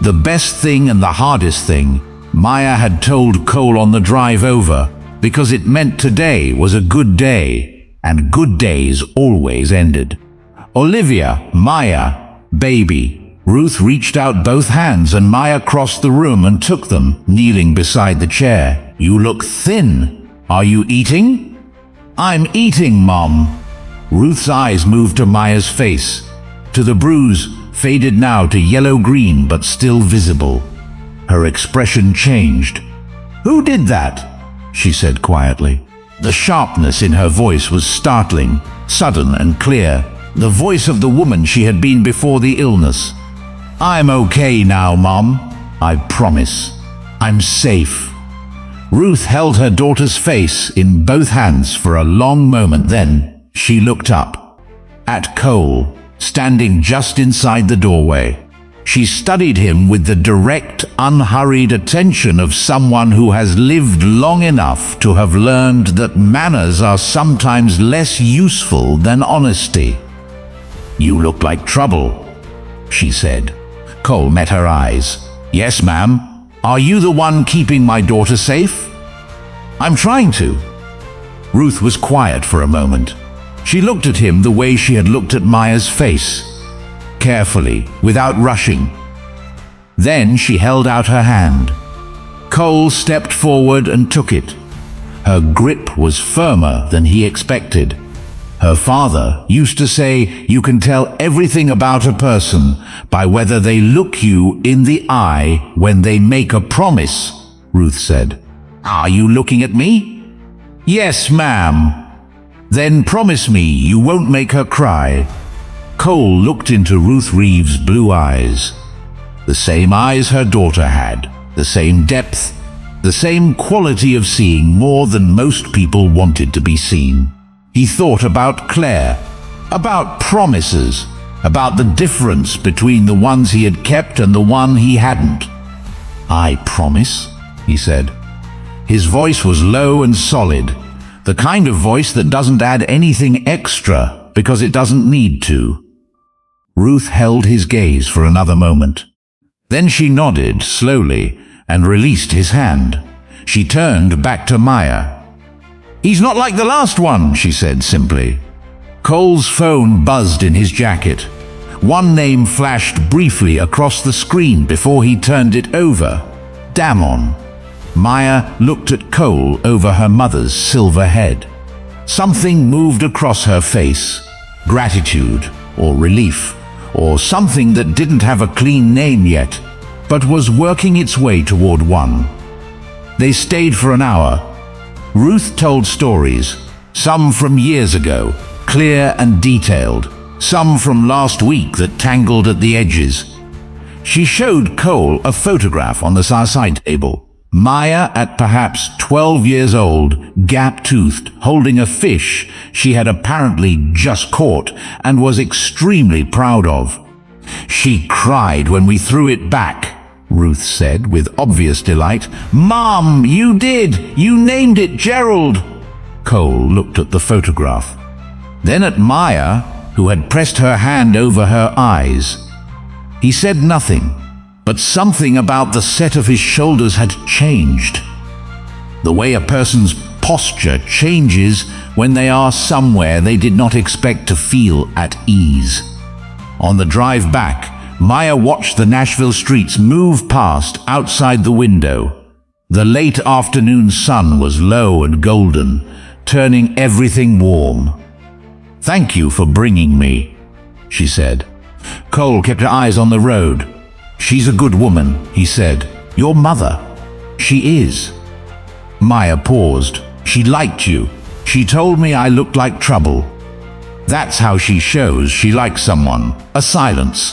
The best thing and the hardest thing, Maya had told Cole on the drive over, because it meant today was a good day, and good days always ended. "Olivia, Maya, baby." Ruth reached out both hands and Maya crossed the room and took them, kneeling beside the chair. "You look thin. Are you eating?" "I'm eating, Mom." Ruth's eyes moved to Maya's face, to the bruise, faded now to yellow-green but still visible. Her expression changed. "Who did that?" she said quietly. The sharpness in her voice was startling, sudden and clear, the voice of the woman she had been before the illness. "I'm okay now, Mom. I promise. I'm safe." Ruth held her daughter's face in both hands for a long moment, then she looked up at Cole, standing just inside the doorway. She studied him with the direct, unhurried attention of someone who has lived long enough to have learned that manners are sometimes less useful than honesty. "You look like trouble," she said. Cole met her eyes. "Yes, ma'am. Are you the one keeping my daughter safe?" "I'm trying to." Ruth was quiet for a moment. She looked at him the way she had looked at Maya's face, carefully, without rushing. Then she held out her hand. Cole stepped forward and took it. Her grip was firmer than he expected. Her father used to say, "You can tell everything about a person by whether they look you in the eye when they make a promise," Ruth said. "Are you looking at me?" "Yes, ma'am." "Then promise me you won't make her cry." Cole looked into Ruth Reeves' blue eyes. The same eyes her daughter had, the same depth, the same quality of seeing more than most people wanted to be seen. He thought about Claire, about promises, about the difference between the ones he had kept and the one he hadn't. "I promise," he said. His voice was low and solid, the kind of voice that doesn't add anything extra because it doesn't need to. Ruth held his gaze for another moment. Then she nodded slowly and released his hand. She turned back to Maya. "He's not like the last one," she said simply. Cole's phone buzzed in his jacket. One name flashed briefly across the screen before he turned it over. Damon. Maya looked at Cole over her mother's silver head. Something moved across her face. Gratitude, or relief, or something that didn't have a clean name yet, but was working its way toward one. They stayed for an hour. Ruth told stories, some from years ago, clear and detailed, some from last week that tangled at the edges. She showed Cole a photograph on the side table. Maya, at perhaps 12 years old, gap-toothed, holding a fish she had apparently just caught and was extremely proud of. "She cried when we threw it back," Ruth said with obvious delight. "Mom, you did! You named it Gerald!" Cole looked at the photograph, then at Maya, who had pressed her hand over her eyes. He said nothing, but something about the set of his shoulders had changed. The way a person's posture changes when they are somewhere they did not expect to feel at ease. On the drive back, Maya watched the Nashville streets move past outside the window. The late afternoon sun was low and golden, turning everything warm. "Thank you for bringing me," she said. Cole kept her eyes on the road. "She's a good woman," he said. "Your mother." "She is." Maya paused. "She liked you. She told me I looked like trouble." That's how she shows she likes someone. A silence.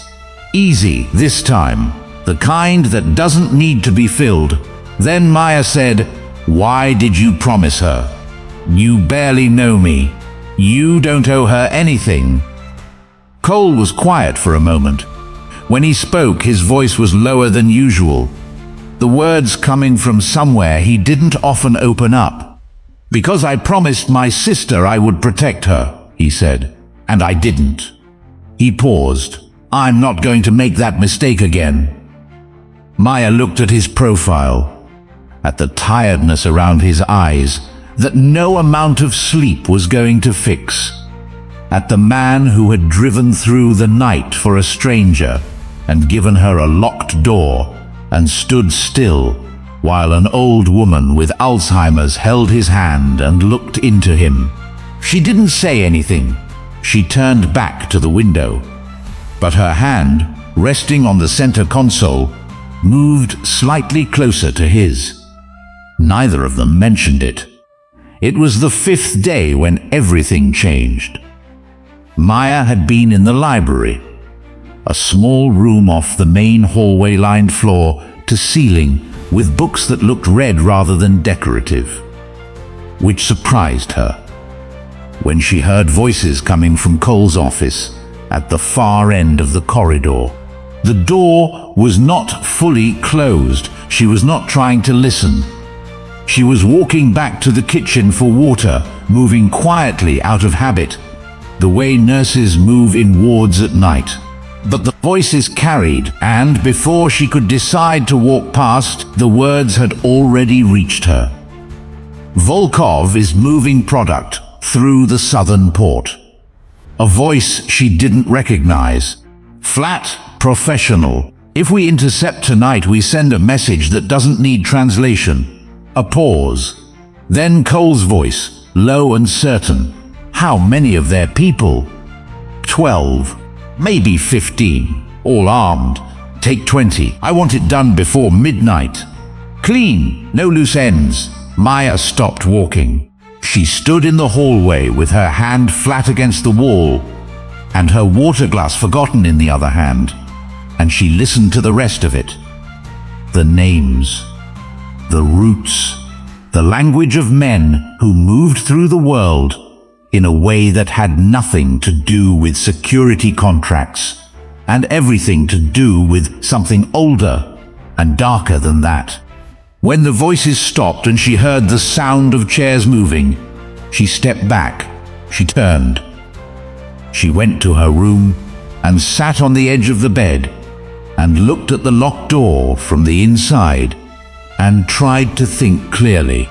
Easy this time. The kind that doesn't need to be filled. Then Maya said, "Why did you promise her? You barely know me. You don't owe her anything." Cole was quiet for a moment. When he spoke, his voice was lower than usual, the words coming from somewhere he didn't often open up. "Because I promised my sister I would protect her," he said, "and I didn't." He paused. "I'm not going to make that mistake again." Maya looked at his profile, at the tiredness around his eyes that no amount of sleep was going to fix, at the man who had driven through the night for a stranger and given her a locked door and stood still while an old woman with Alzheimer's held his hand and looked into him. She didn't say anything. She turned back to the window, but her hand, resting on the center console, moved slightly closer to his. Neither of them mentioned it. It was the 5th day when everything changed. Maya had been in the library, a small room off the main hallway-lined floor to ceiling with books that looked red rather than decorative, which surprised her. When she heard voices coming from Cole's office at the far end of the corridor, the door was not fully closed. She was not trying to listen. She was walking back to the kitchen for water, moving quietly out of habit, the way nurses move in wards at night. But the voices carried, and before she could decide to walk past, the words had already reached her. "Volkov is moving product through the southern port." A voice she didn't recognize. Flat, professional. "If we intercept tonight, we send a message that doesn't need translation." A pause. Then Cole's voice, low and certain. "How many of their people?" 12. "Maybe 15. All armed. Take 20. I want it done before midnight. Clean. No loose ends." Maya stopped walking. She stood in the hallway with her hand flat against the wall, and her water glass forgotten in the other hand, and she listened to the rest of it. The names, the roots, the language of men who moved through the world in a way that had nothing to do with security contracts and everything to do with something older and darker than that. When the voices stopped and she heard the sound of chairs moving, she stepped back. She turned. She went to her room and sat on the edge of the bed and looked at the locked door from the inside and tried to think clearly.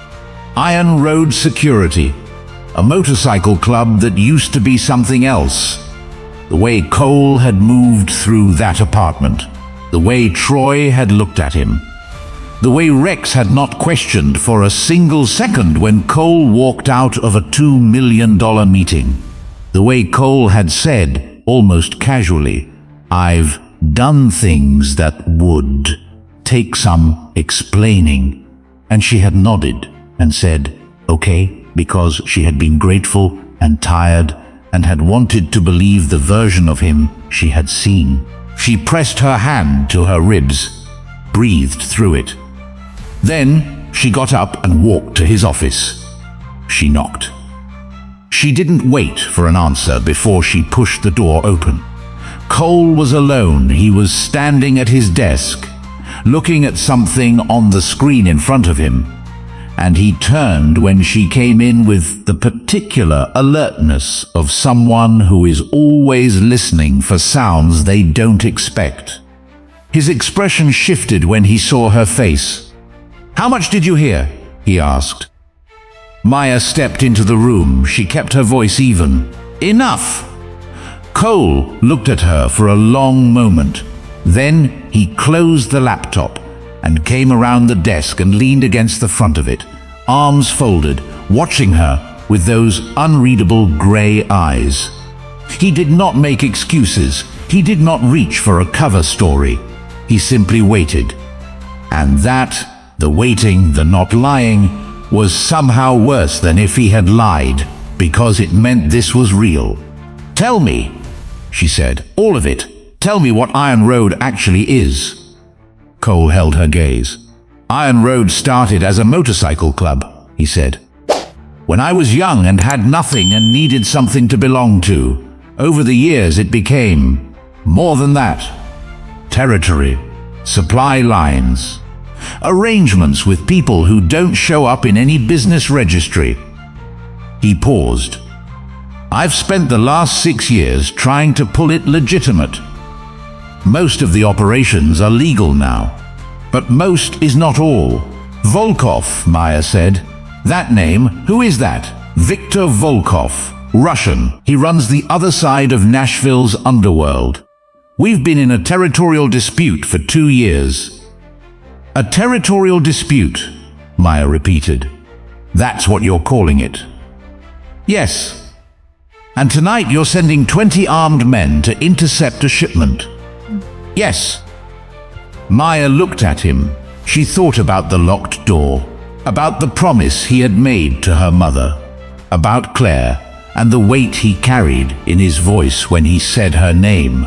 Iron Road Security, a motorcycle club that used to be something else. The way Cole had moved through that apartment, the way Troy had looked at him, the way Rex had not questioned for a single second when Cole walked out of a $2 million meeting, the way Cole had said, almost casually, "I've done things that would take some explaining," and she had nodded and said, "Okay," because she had been grateful and tired and had wanted to believe the version of him she had seen. She pressed her hand to her ribs, breathed through it. Then she got up and walked to his office. She knocked. She didn't wait for an answer before she pushed the door open. Cole was alone. He was standing at his desk, looking at something on the screen in front of him, and he turned when she came in with the particular alertness of someone who is always listening for sounds they don't expect. His expression shifted when he saw her face. "How much did you hear?" he asked. Maya stepped into the room. She kept her voice even. "Enough!" Cole looked at her for a long moment. Then he closed the laptop and came around the desk and leaned against the front of it, arms folded, watching her with those unreadable gray eyes. He did not make excuses. He did not reach for a cover story. He simply waited. And that, the waiting, the not lying, was somehow worse than if he had lied, because it meant this was real. "Tell me," she said, "all of it. Tell me what Iron Road actually is." Cole held her gaze. Iron Road started as a motorcycle club, he said. When I was young and had nothing and needed something to belong to, over the years it became more than that. Territory, supply lines, arrangements with people who don't show up in any business registry. He paused. I've spent the last 6 years trying to pull it legitimate. Most of the operations are legal now, but most is not all. Volkov, Maya said. That name, who is that? Viktor Volkov, Russian. He runs the other side of Nashville's underworld. We've been in a territorial dispute for 2 years. A territorial dispute, Maya repeated. That's what you're calling it. Yes. And tonight you're sending 20 armed men to intercept a shipment. Yes. Maya looked at him. She thought about the locked door, about the promise he had made to her mother, about Claire and the weight he carried in his voice when he said her name.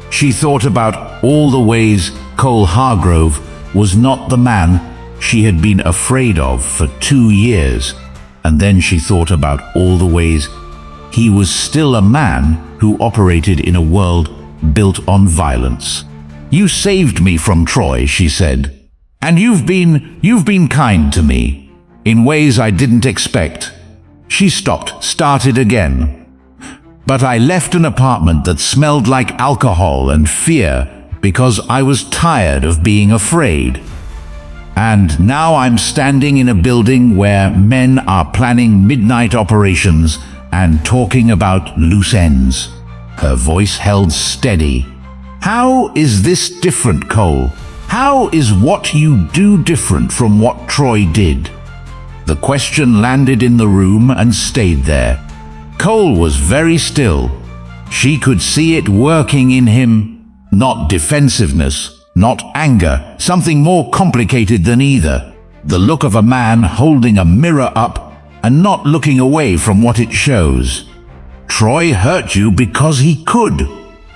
She thought about all the ways Cole Hargrove was not the man she had been afraid of for 2 years, and then she thought about all the ways he was still a man who operated in a world built on violence. You saved me from Troy, she said, and you've been kind to me in ways I didn't expect. She stopped, started again. But I left an apartment that smelled like alcohol and fear because I was tired of being afraid. And now I'm standing in a building where men are planning midnight operations and talking about loose ends. Her voice held steady. How is this different, Cole? How is what you do different from what Troy did? The question landed in the room and stayed there. Cole was very still. She could see it working in him. Not defensiveness, not anger, something more complicated than either. The look of a man holding a mirror up and not looking away from what it shows. Troy hurt you because he could,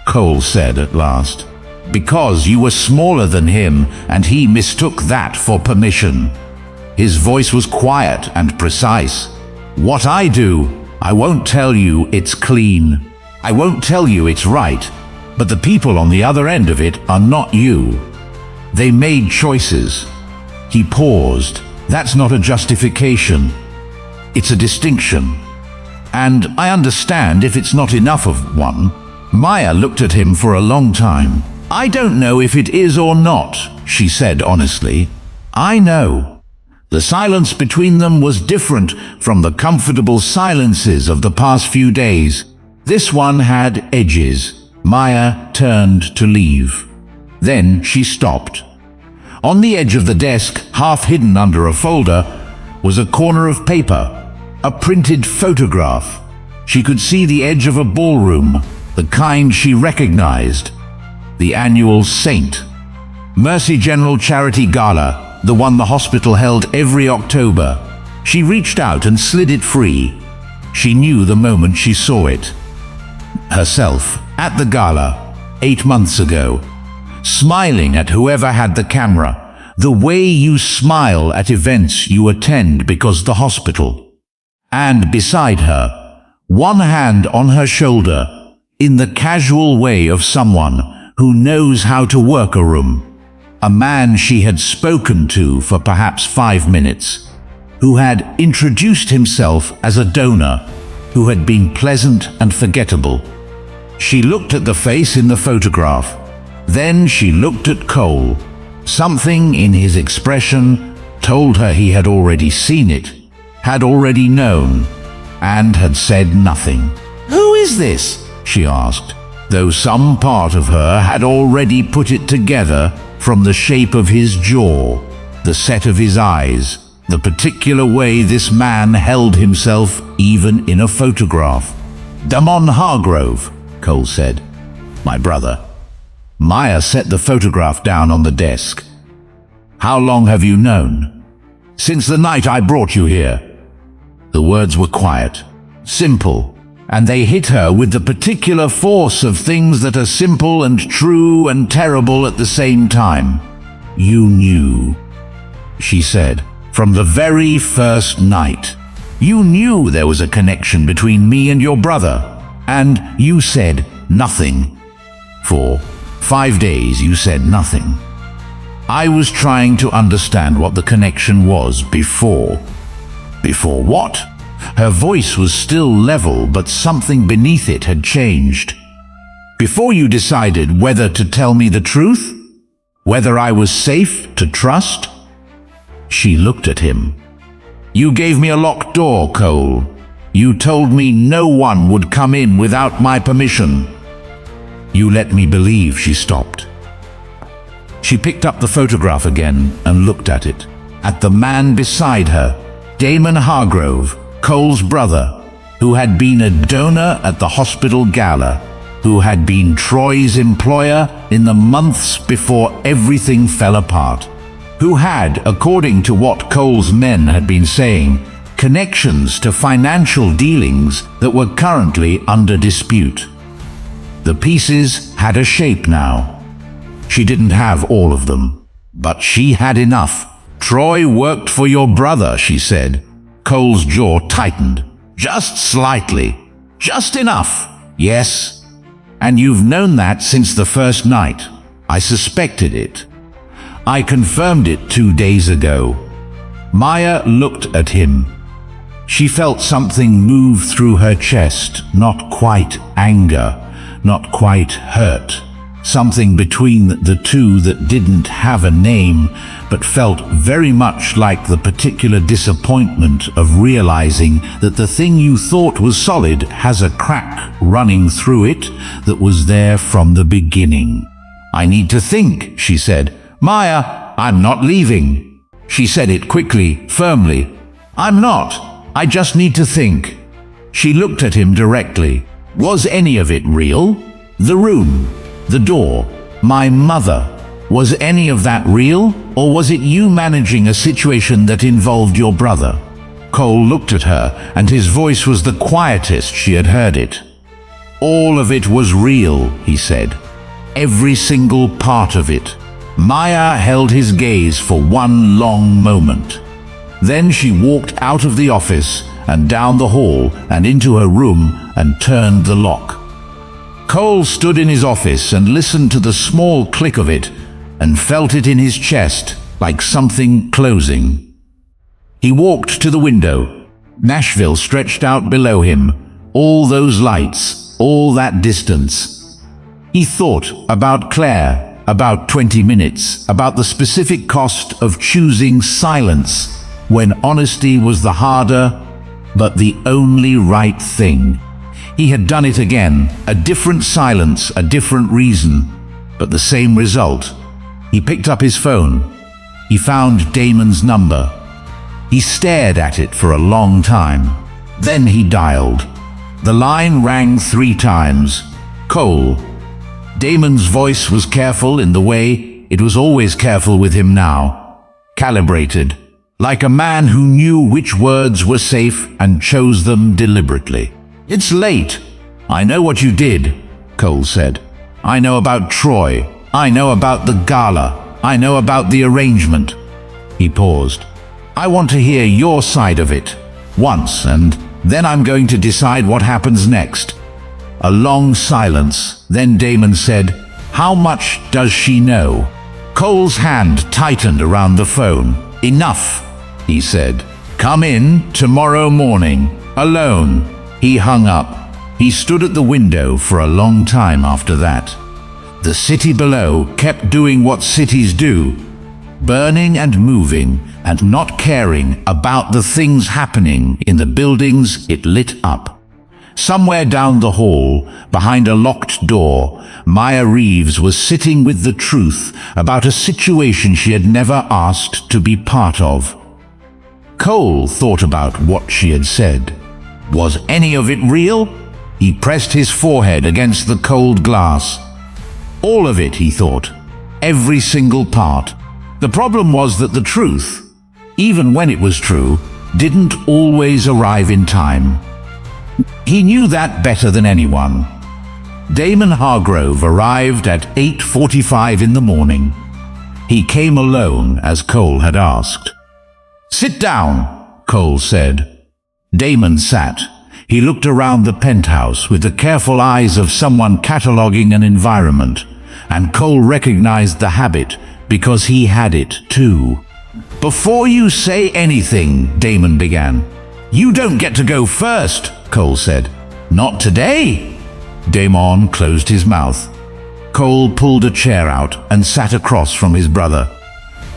Cole said at last. Because you were smaller than him and he mistook that for permission. His voice was quiet and precise. What I do, I won't tell you it's clean. I won't tell you it's right. But the people on the other end of it are not you. They made choices. He paused. That's not a justification. It's a distinction. And I understand if it's not enough of one. Maya looked at him for a long time. I don't know if it is or not, she said honestly. I know. The silence between them was different from the comfortable silences of the past few days. This one had edges. Maya turned to leave. Then she stopped. On the edge of the desk, half hidden under a folder, was a corner of paper, a printed photograph. She could see the edge of a ballroom, the kind she recognized. The annual Saint Mercy General Charity Gala, the one the hospital held every October. She reached out and slid it free. She knew the moment she saw it. Herself, at the gala, 8 months ago, smiling at whoever had the camera, the way you smile at events you attend because the hospital. And beside her, one hand on her shoulder, in the casual way of someone who knows how to work a room. A man she had spoken to for perhaps 5 minutes, who had introduced himself as a donor, who had been pleasant and forgettable. She looked at the face in the photograph. Then she looked at Cole. Something in his expression told her he had already seen it, had already known, and had said nothing. Who is this? She asked, though some part of her had already put it together from the shape of his jaw, the set of his eyes, the particular way this man held himself even in a photograph. Damon Hargrove, Cole said. My brother. Maya set the photograph down on the desk. How long have you known? Since the night I brought you here. The words were quiet, simple, and they hit her with the particular force of things that are simple and true and terrible at the same time. You knew. she said. From the very first night. You knew there was a connection between me and your brother, and you said nothing. For 5 days you said nothing. I was trying to understand what the connection was before. Before what? Her voice was still level, but something beneath it had changed. Before you decided whether to tell me the truth? Whether I was safe to trust? She looked at him. You gave me a locked door, Cole. You told me no one would come in without my permission. You let me believe. She stopped. She picked up the photograph again and looked at it. At the man beside her, Damon Hargrove, Cole's brother, who had been a donor at the hospital gala, who had been Troy's employer in the months before everything fell apart, who had, according to what Cole's men had been saying, connections to financial dealings that were currently under dispute. The pieces had a shape now. She didn't have all of them, but she had enough. Troy worked for your brother, she said. Cole's jaw tightened. Just slightly. Just enough. Yes. And you've known that since the first night. I suspected it. I confirmed it 2 days ago. Maya looked at him. She felt something move through her chest, not quite anger, not quite hurt. Something between the two that didn't have a name, but felt very much like the particular disappointment of realizing that the thing you thought was solid has a crack running through it that was there from the beginning. I need to think, she said. Maya, I'm not leaving. She said it quickly, firmly. I'm not. I just need to think. She looked at him directly. Was any of it real? The room? The door, my mother. Was any of that real, or was it you managing a situation that involved your brother? Cole looked at her, and his voice was the quietest she had heard it. All of it was real, he said. Every single part of it. Maya held his gaze for one long moment. Then she walked out of the office and down the hall and into her room and turned the lock. Cole stood in his office and listened to the small click of it and felt it in his chest like something closing. He walked to the window. Nashville stretched out below him, all those lights, all that distance. He thought about Claire, about 20 minutes, about the specific cost of choosing silence when honesty was the harder, but the only right thing. He had done it again, a different silence, a different reason, but the same result. He picked up his phone. He found Damon's number. He stared at it for a long time. Then he dialed. The line rang 3 times. Cole. Damon's voice was careful in the way it was always careful with him now. Calibrated, like a man who knew which words were safe and chose them deliberately. It's late. I know what you did, Cole said. I know about Troy. I know about the gala. I know about the arrangement. He paused. I want to hear your side of it, once, and then I'm going to decide what happens next. A long silence. Then Damon said, How much does she know? Cole's hand tightened around the phone. Enough, he said. Come in tomorrow morning, alone. He hung up. He stood at the window for a long time after that. The city below kept doing what cities do, burning and moving and not caring about the things happening in the buildings it lit up. Somewhere down the hall, behind a locked door, Maya Reeves was sitting with the truth about a situation she had never asked to be part of. Cole thought about what she had said. Was any of it real? He pressed his forehead against the cold glass. All of it, he thought. Every single part. The problem was that the truth, even when it was true, didn't always arrive in time. He knew that better than anyone. Damon Hargrove arrived at 8:45 in the morning. He came alone, as Cole had asked. "Sit down," Cole said. Damon sat. He looked around the penthouse with the careful eyes of someone cataloging an environment, and Cole recognized the habit because he had it too. "Before you say anything," Damon began. "You don't get to go first," Cole said. "Not today." Damon closed his mouth. Cole pulled a chair out and sat across from his brother.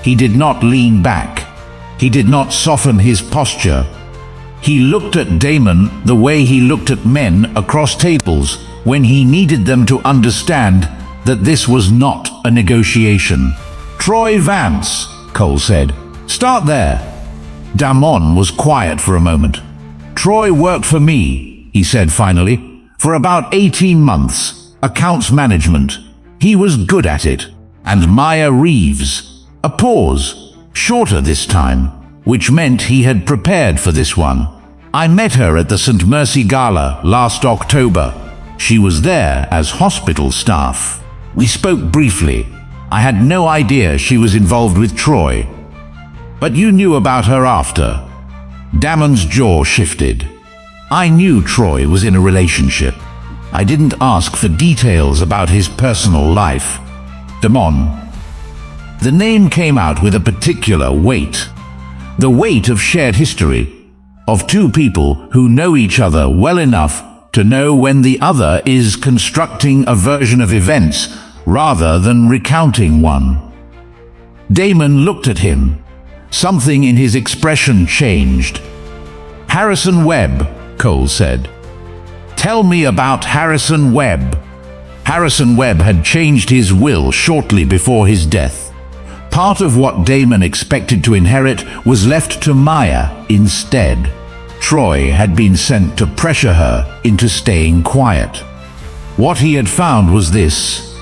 He did not lean back. He did not soften his posture. He looked at Damon the way he looked at men across tables when he needed them to understand that this was not a negotiation. "Troy Vance," Cole said. "Start there." Damon was quiet for a moment. "Troy worked for me," he said finally, "for about 18 months. Accounts management. He was good at it. And Maya Reeves." A pause, shorter this time, which meant he had prepared for this one. "I met her at the St. Mercy Gala last October. She was there as hospital staff. We spoke briefly. I had no idea she was involved with Troy. But you knew about her after." Damon's jaw shifted. "I knew Troy was in a relationship. I didn't ask for details about his personal life." Damon. The name came out with a particular weight. The weight of shared history, of two people who know each other well enough to know when the other is constructing a version of events rather than recounting one. Damon looked at him. Something in his expression changed. "Harrison Webb," Cole said. "Tell me about Harrison Webb." Harrison Webb had changed his will shortly before his death. Part of what Damon expected to inherit was left to Maya instead. Troy had been sent to pressure her into staying quiet. What he had found was this.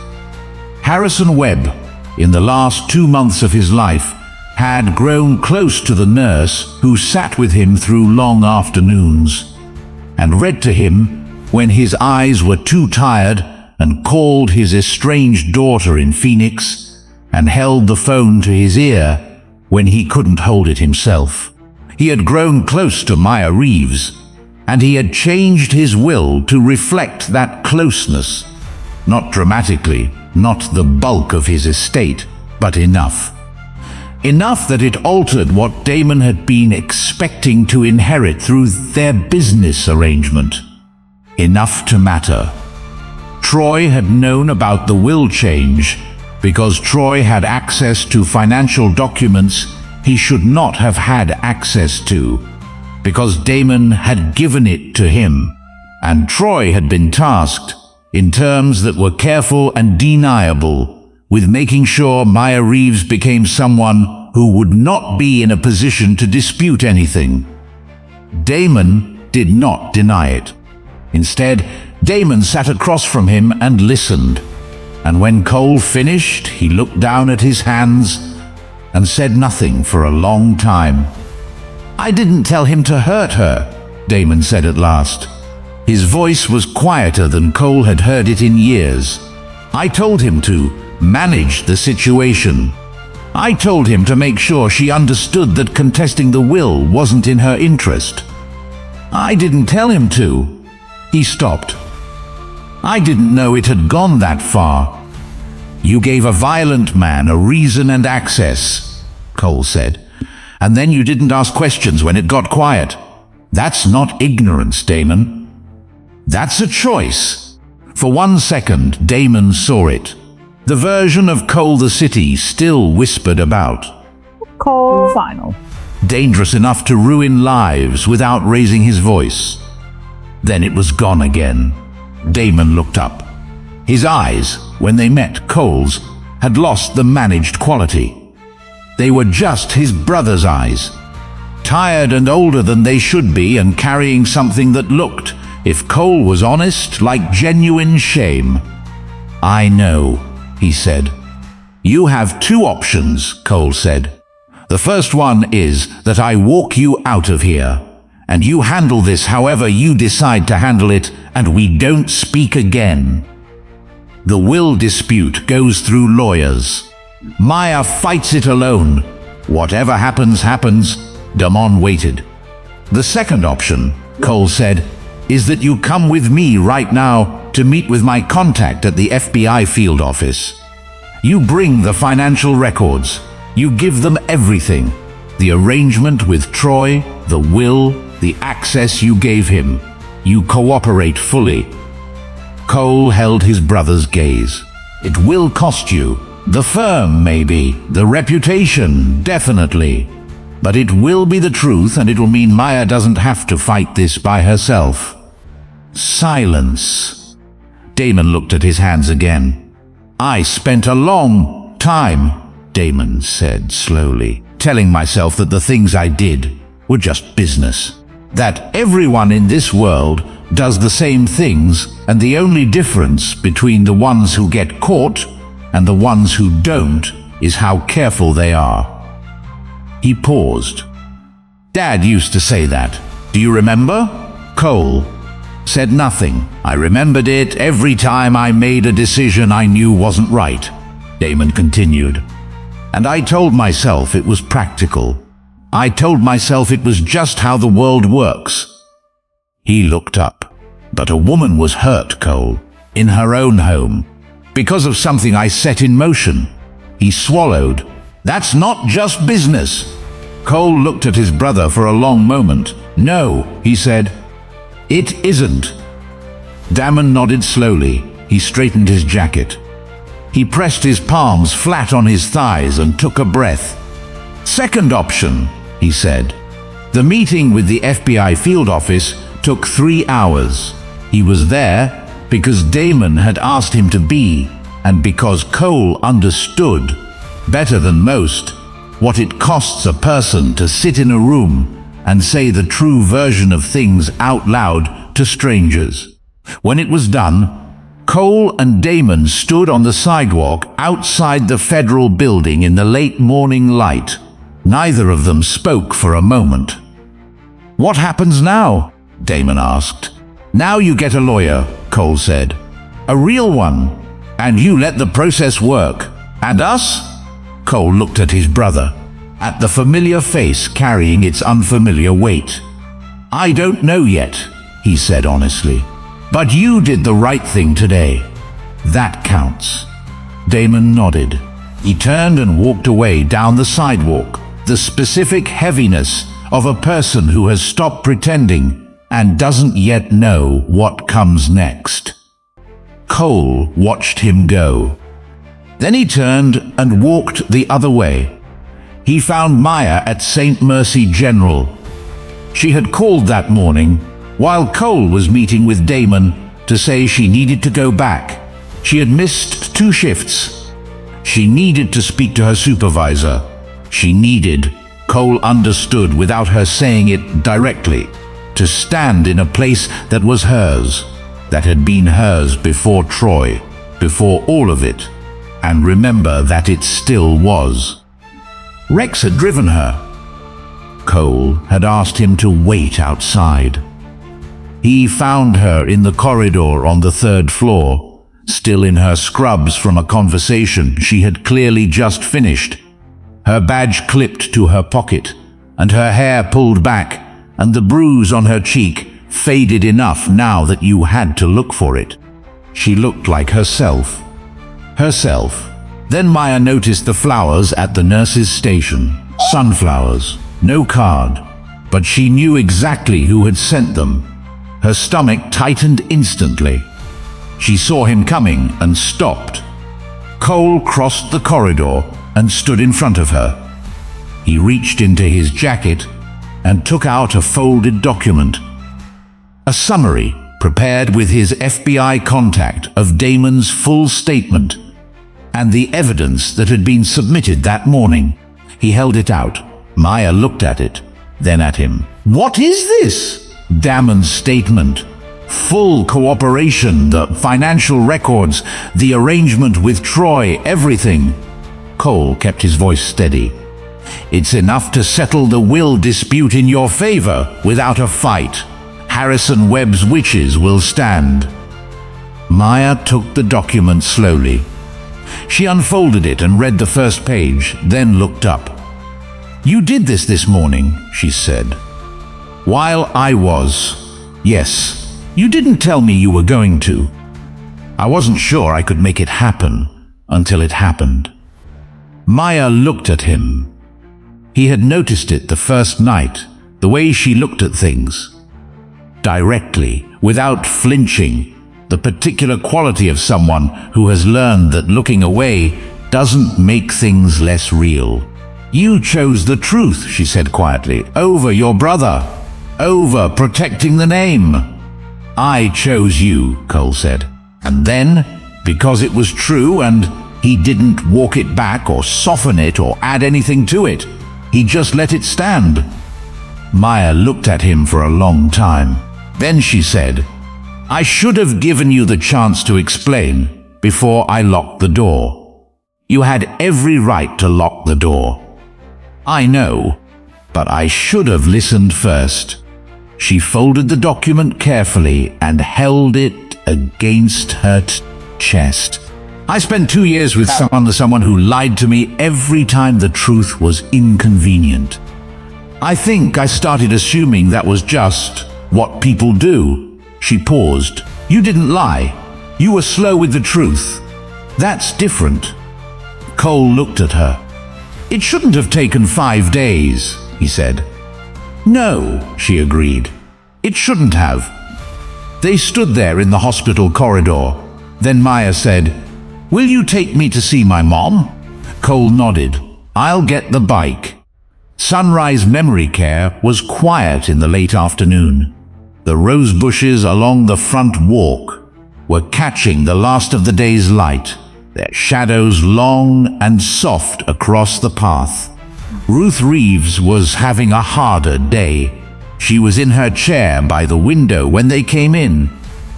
Harrison Webb, in the last 2 months of his life, had grown close to the nurse who sat with him through long afternoons and read to him when his eyes were too tired, and called his estranged daughter in Phoenix, and held the phone to his ear when he couldn't hold it himself. He had grown close to Maya Reeves, and he had changed his will to reflect that closeness. Not dramatically, not the bulk of his estate, but enough. Enough that it altered what Damon had been expecting to inherit through their business arrangement. Enough to matter. Troy had known about the will change because Troy had access to financial documents he should not have had access to, because Damon had given it to him, and Troy had been tasked, in terms that were careful and deniable, with making sure Maya Reeves became someone who would not be in a position to dispute anything. Damon did not deny it. Instead, Damon sat across from him and listened. And when Cole finished, he looked down at his hands and said nothing for a long time. "I didn't tell him to hurt her," Damon said at last. His voice was quieter than Cole had heard it in years. "I told him to manage the situation. I told him to make sure she understood that contesting the will wasn't in her interest. I didn't tell him to." He stopped. "I didn't know it had gone that far." "You gave a violent man a reason and access," Cole said, "and then you didn't ask questions when it got quiet. That's not ignorance, Damon. That's a choice." For 1 second, Damon saw it. The version of Cole the City still whispered about. Cole final. Dangerous enough to ruin lives without raising his voice. Then it was gone again. Damon looked up. His eyes, when they met Cole's, had lost the managed quality. They were just his brother's eyes. Tired and older than they should be, and carrying something that looked, if Cole was honest, like genuine shame. "I know," he said. "You have 2 options," Cole said. "The first one is that I walk you out of here, and you handle this however you decide to handle it, and we don't speak again. The will dispute goes through lawyers. Maya fights it alone. Whatever happens, happens. Damon waited. The second option, Cole said, is that you come with me right now to meet with my contact at the FBI field office. You bring the financial records. You give them everything. The arrangement with Troy, the will, the access you gave him. You cooperate fully. Cole held his brother's gaze. It will cost you. The firm, maybe. The reputation, definitely. But it will be the truth, and it will mean Maya doesn't have to fight this by herself. Silence. Damon looked at his hands again. I spent a long time, Damon said slowly, telling myself that the things I did were just business. That everyone in this world does the same things, and the only difference between the ones who get caught and the ones who don't is how careful they are. He paused. Dad used to say that. Do you remember? Cole said nothing. I remembered it every time I made a decision I knew wasn't right, Damon continued. And I told myself it was practical. I told myself it was just how the world works. He looked up. But a woman was hurt, Cole, in her own home, because of something I set in motion. He swallowed. That's not just business. Cole looked at his brother for a long moment. No, he said. It isn't. Damon nodded slowly. He straightened his jacket. He pressed his palms flat on his thighs and took a breath. Second option, he said. The meeting with the FBI field office took 3 hours. He was there because Damon had asked him to be, and because Cole understood, better than most, what it costs a person to sit in a room and say the true version of things out loud to strangers. When it was done, Cole and Damon stood on the sidewalk outside the federal building in the late morning light. Neither of them spoke for a moment. What happens now? Damon asked. Now you get a lawyer, Cole said. A real one. And you let the process work. And us? Cole looked at his brother, at the familiar face carrying its unfamiliar weight. I don't know yet, he said honestly. But you did the right thing today. That counts. Damon nodded. He turned and walked away down the sidewalk, the specific heaviness of a person who has stopped pretending and doesn't yet know what comes next. Cole watched him go. Then he turned and walked the other way. He found Maya at St. Mercy General. She had called that morning while Cole was meeting with Damon to say she needed to go back. She had missed 2 shifts. She needed to speak to her supervisor. She needed, Cole understood without her saying it directly, to stand in a place that was hers, that had been hers before Troy, before all of it, and remember that it still was. Rex had driven her. Cole had asked him to wait outside. He found her in the corridor on the 3rd floor, still in her scrubs from a conversation she had clearly just finished, her badge clipped to her pocket, and her hair pulled back, and the bruise on her cheek faded enough now that you had to look for it. She looked like herself. Herself. Then Maya noticed the flowers at the nurse's station. Sunflowers. No card. But she knew exactly who had sent them. Her stomach tightened instantly. She saw him coming and stopped. Cole crossed the corridor and stood in front of her. He reached into his jacket and took out a folded document. A summary prepared with his FBI contact of Damon's full statement and the evidence that had been submitted that morning. He held it out. Maya looked at it, then at him. What is this? Damon's statement. Full cooperation, the financial records, the arrangement with Troy, everything. Cole kept his voice steady. It's enough to settle the will dispute in your favor without a fight. Harrison Webb's witches will stand. Maya took the document slowly. She unfolded it and read the first page, then looked up. "You did this morning," she said. "While I was. Yes. You didn't tell me you were going to. I wasn't sure I could make it happen until it happened." Maya looked at him. He had noticed it the first night, the way she looked at things. Directly, without flinching, the particular quality of someone who has learned that looking away doesn't make things less real. "You chose the truth," she said quietly, "over your brother, over protecting the name." "I chose you," Cole said. And then, because it was true and he didn't walk it back or soften it or add anything to it, he just let it stand. Maya looked at him for a long time. Then she said, "I should have given you the chance to explain before I locked the door. You had every right to lock the door. I know, but I should have listened first." She folded the document carefully and held it against her chest. "I spent 2 years with someone who lied to me every time the truth was inconvenient. I think I started assuming that was just what people do." She paused. "You didn't lie. You were slow with the truth. That's different." Cole looked at her. "It shouldn't have taken 5 days, he said. "No," she agreed. "It shouldn't have." They stood there in the hospital corridor. Then Maya said, "Will you take me to see my mom?" Cole nodded. "I'll get the bike." Sunrise Memory Care was quiet in the late afternoon. The rose bushes along the front walk were catching the last of the day's light, their shadows long and soft across the path. Ruth Reeves was having a harder day. She was in her chair by the window when they came in,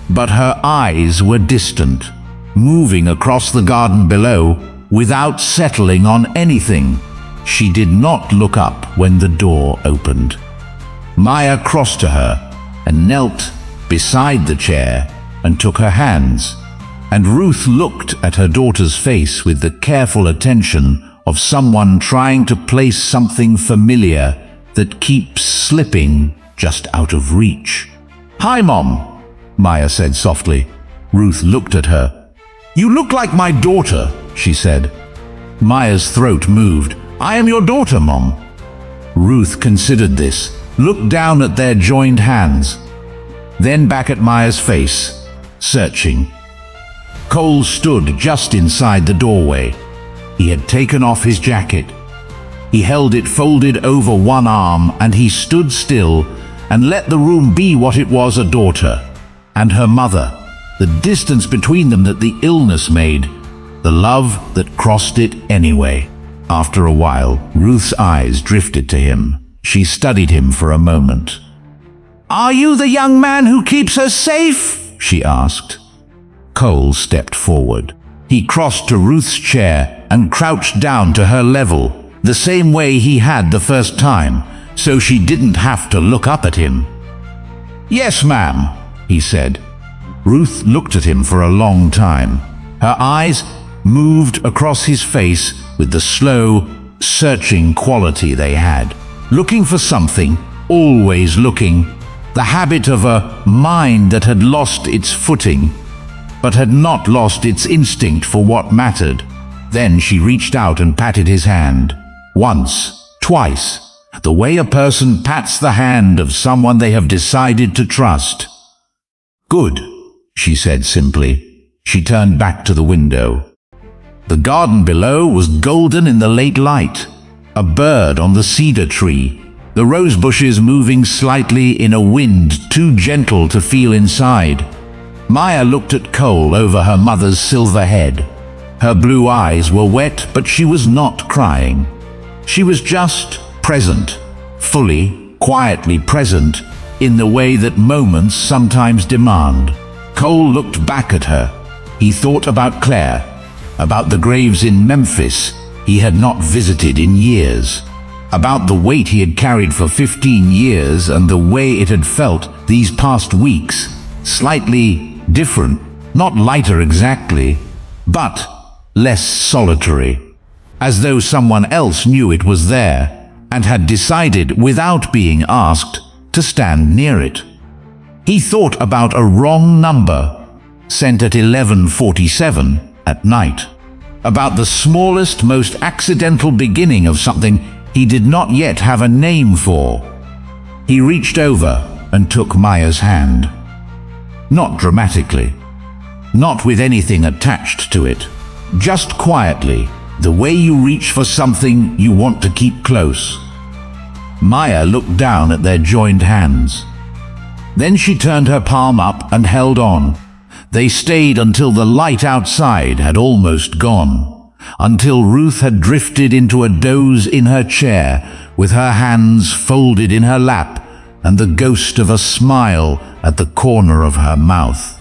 but her eyes were distant, moving across the garden below without settling on anything. She did not look up when the door opened. Maya crossed to her and knelt beside the chair and took her hands, and Ruth looked at her daughter's face with the careful attention of someone trying to place something familiar that keeps slipping just out of reach. "Hi, Mom," Maya said softly. Ruth looked at her. "You look like my daughter," she said. Maya's throat moved. "I am your daughter, Mom." Ruth considered this, looked down at their joined hands, then back at Maya's face, searching. Cole stood just inside the doorway. He had taken off his jacket. He held it folded over one arm, and he stood still and let the room be what it was, a daughter and her mother, the distance between them that the illness made, the love that crossed it anyway. After a while, Ruth's eyes drifted to him. She studied him for a moment. "Are you the young man who keeps her safe?" she asked. Cole stepped forward. He crossed to Ruth's chair and crouched down to her level, the same way he had the first time, so she didn't have to look up at him. "Yes, ma'am," he said. Ruth looked at him for a long time. Her eyes moved across his face with the slow, searching quality they had. Looking for something, always looking, the habit of a mind that had lost its footing, but had not lost its instinct for what mattered. Then she reached out and patted his hand. Once, twice, the way a person pats the hand of someone they have decided to trust. "Good," she said simply. She turned back to the window. The garden below was golden in the late light. A bird on the cedar tree, the rose bushes moving slightly in a wind too gentle to feel inside. Maya looked at Cole over her mother's silver head. Her blue eyes were wet, but she was not crying. She was just present, fully, quietly present, in the way that moments sometimes demand. Cole looked back at her. He thought about Claire, about the graves in Memphis he had not visited in years, about the weight he had carried for 15 years and the way it had felt these past weeks, slightly different, not lighter exactly, but less solitary, as though someone else knew it was there and had decided without being asked to stand near it. He thought about a wrong number sent at 11:47 at night, about the smallest, most accidental beginning of something he did not yet have a name for. He reached over and took Maya's hand. Not dramatically, not with anything attached to it, just quietly, the way you reach for something you want to keep close. Maya looked down at their joined hands. Then she turned her palm up and held on. They stayed until the light outside had almost gone, until Ruth had drifted into a doze in her chair with her hands folded in her lap and the ghost of a smile at the corner of her mouth,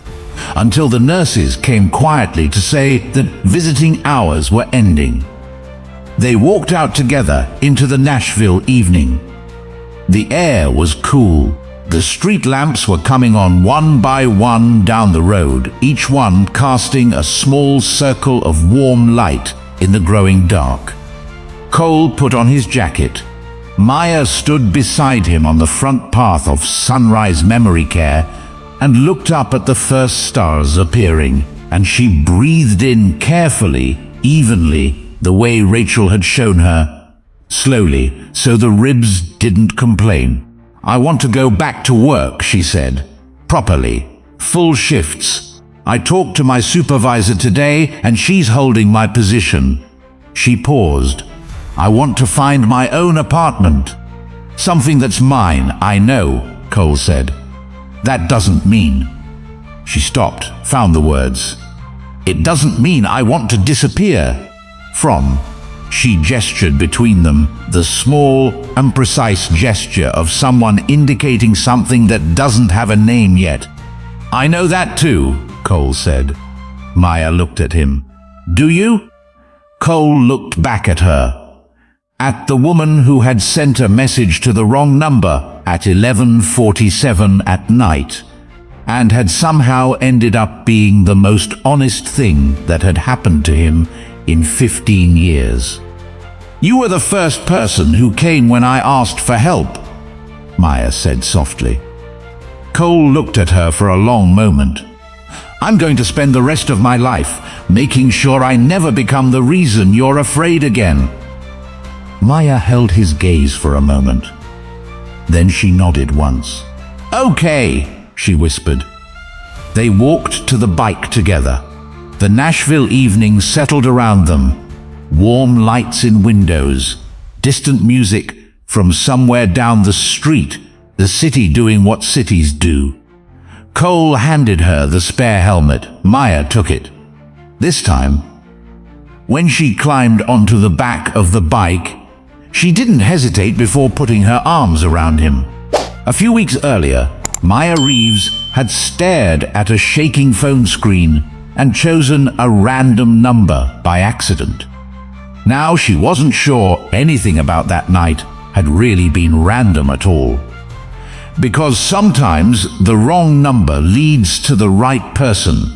until the nurses came quietly to say that visiting hours were ending. They walked out together into the Nashville evening. The air was cool. The street lamps were coming on one by one down the road, each one casting a small circle of warm light in the growing dark. Cole put on his jacket. Maya stood beside him on the front path of Sunrise Memory Care and looked up at the first stars appearing, and she breathed in carefully, evenly, the way Rachel had shown her, slowly, so the ribs didn't complain. "I want to go back to work," she said. "Properly. Full shifts. I talked to my supervisor today and she's holding my position." She paused. "I want to find my own apartment. Something that's mine, I know," Cole said. "That doesn't mean..." She stopped, found the words. "It doesn't mean I want to disappear from..." She gestured between them, the small, imprecise gesture of someone indicating something that doesn't have a name yet. "I know that too," Cole said. Maya looked at him. "Do you?" Cole looked back at her, at the woman who had sent a message to the wrong number at 11:47 at night, and had somehow ended up being the most honest thing that had happened to him in 15 years. "You were the first person who came when I asked for help," Maya said softly. Cole looked at her for a long moment. "I'm going to spend the rest of my life making sure I never become the reason you're afraid again." Maya held his gaze for a moment. Then she nodded once. "Okay," she whispered. They walked to the bike together. The Nashville evening settled around them. Warm lights in windows, distant music from somewhere down the street, the city doing what cities do. Cole handed her the spare helmet. Maya took it. This time, when she climbed onto the back of the bike, she didn't hesitate before putting her arms around him. A few weeks earlier, Maya Reeves had stared at a shaking phone screen and chosen a random number by accident. Now she wasn't sure anything about that night had really been random at all. Because sometimes the wrong number leads to the right person,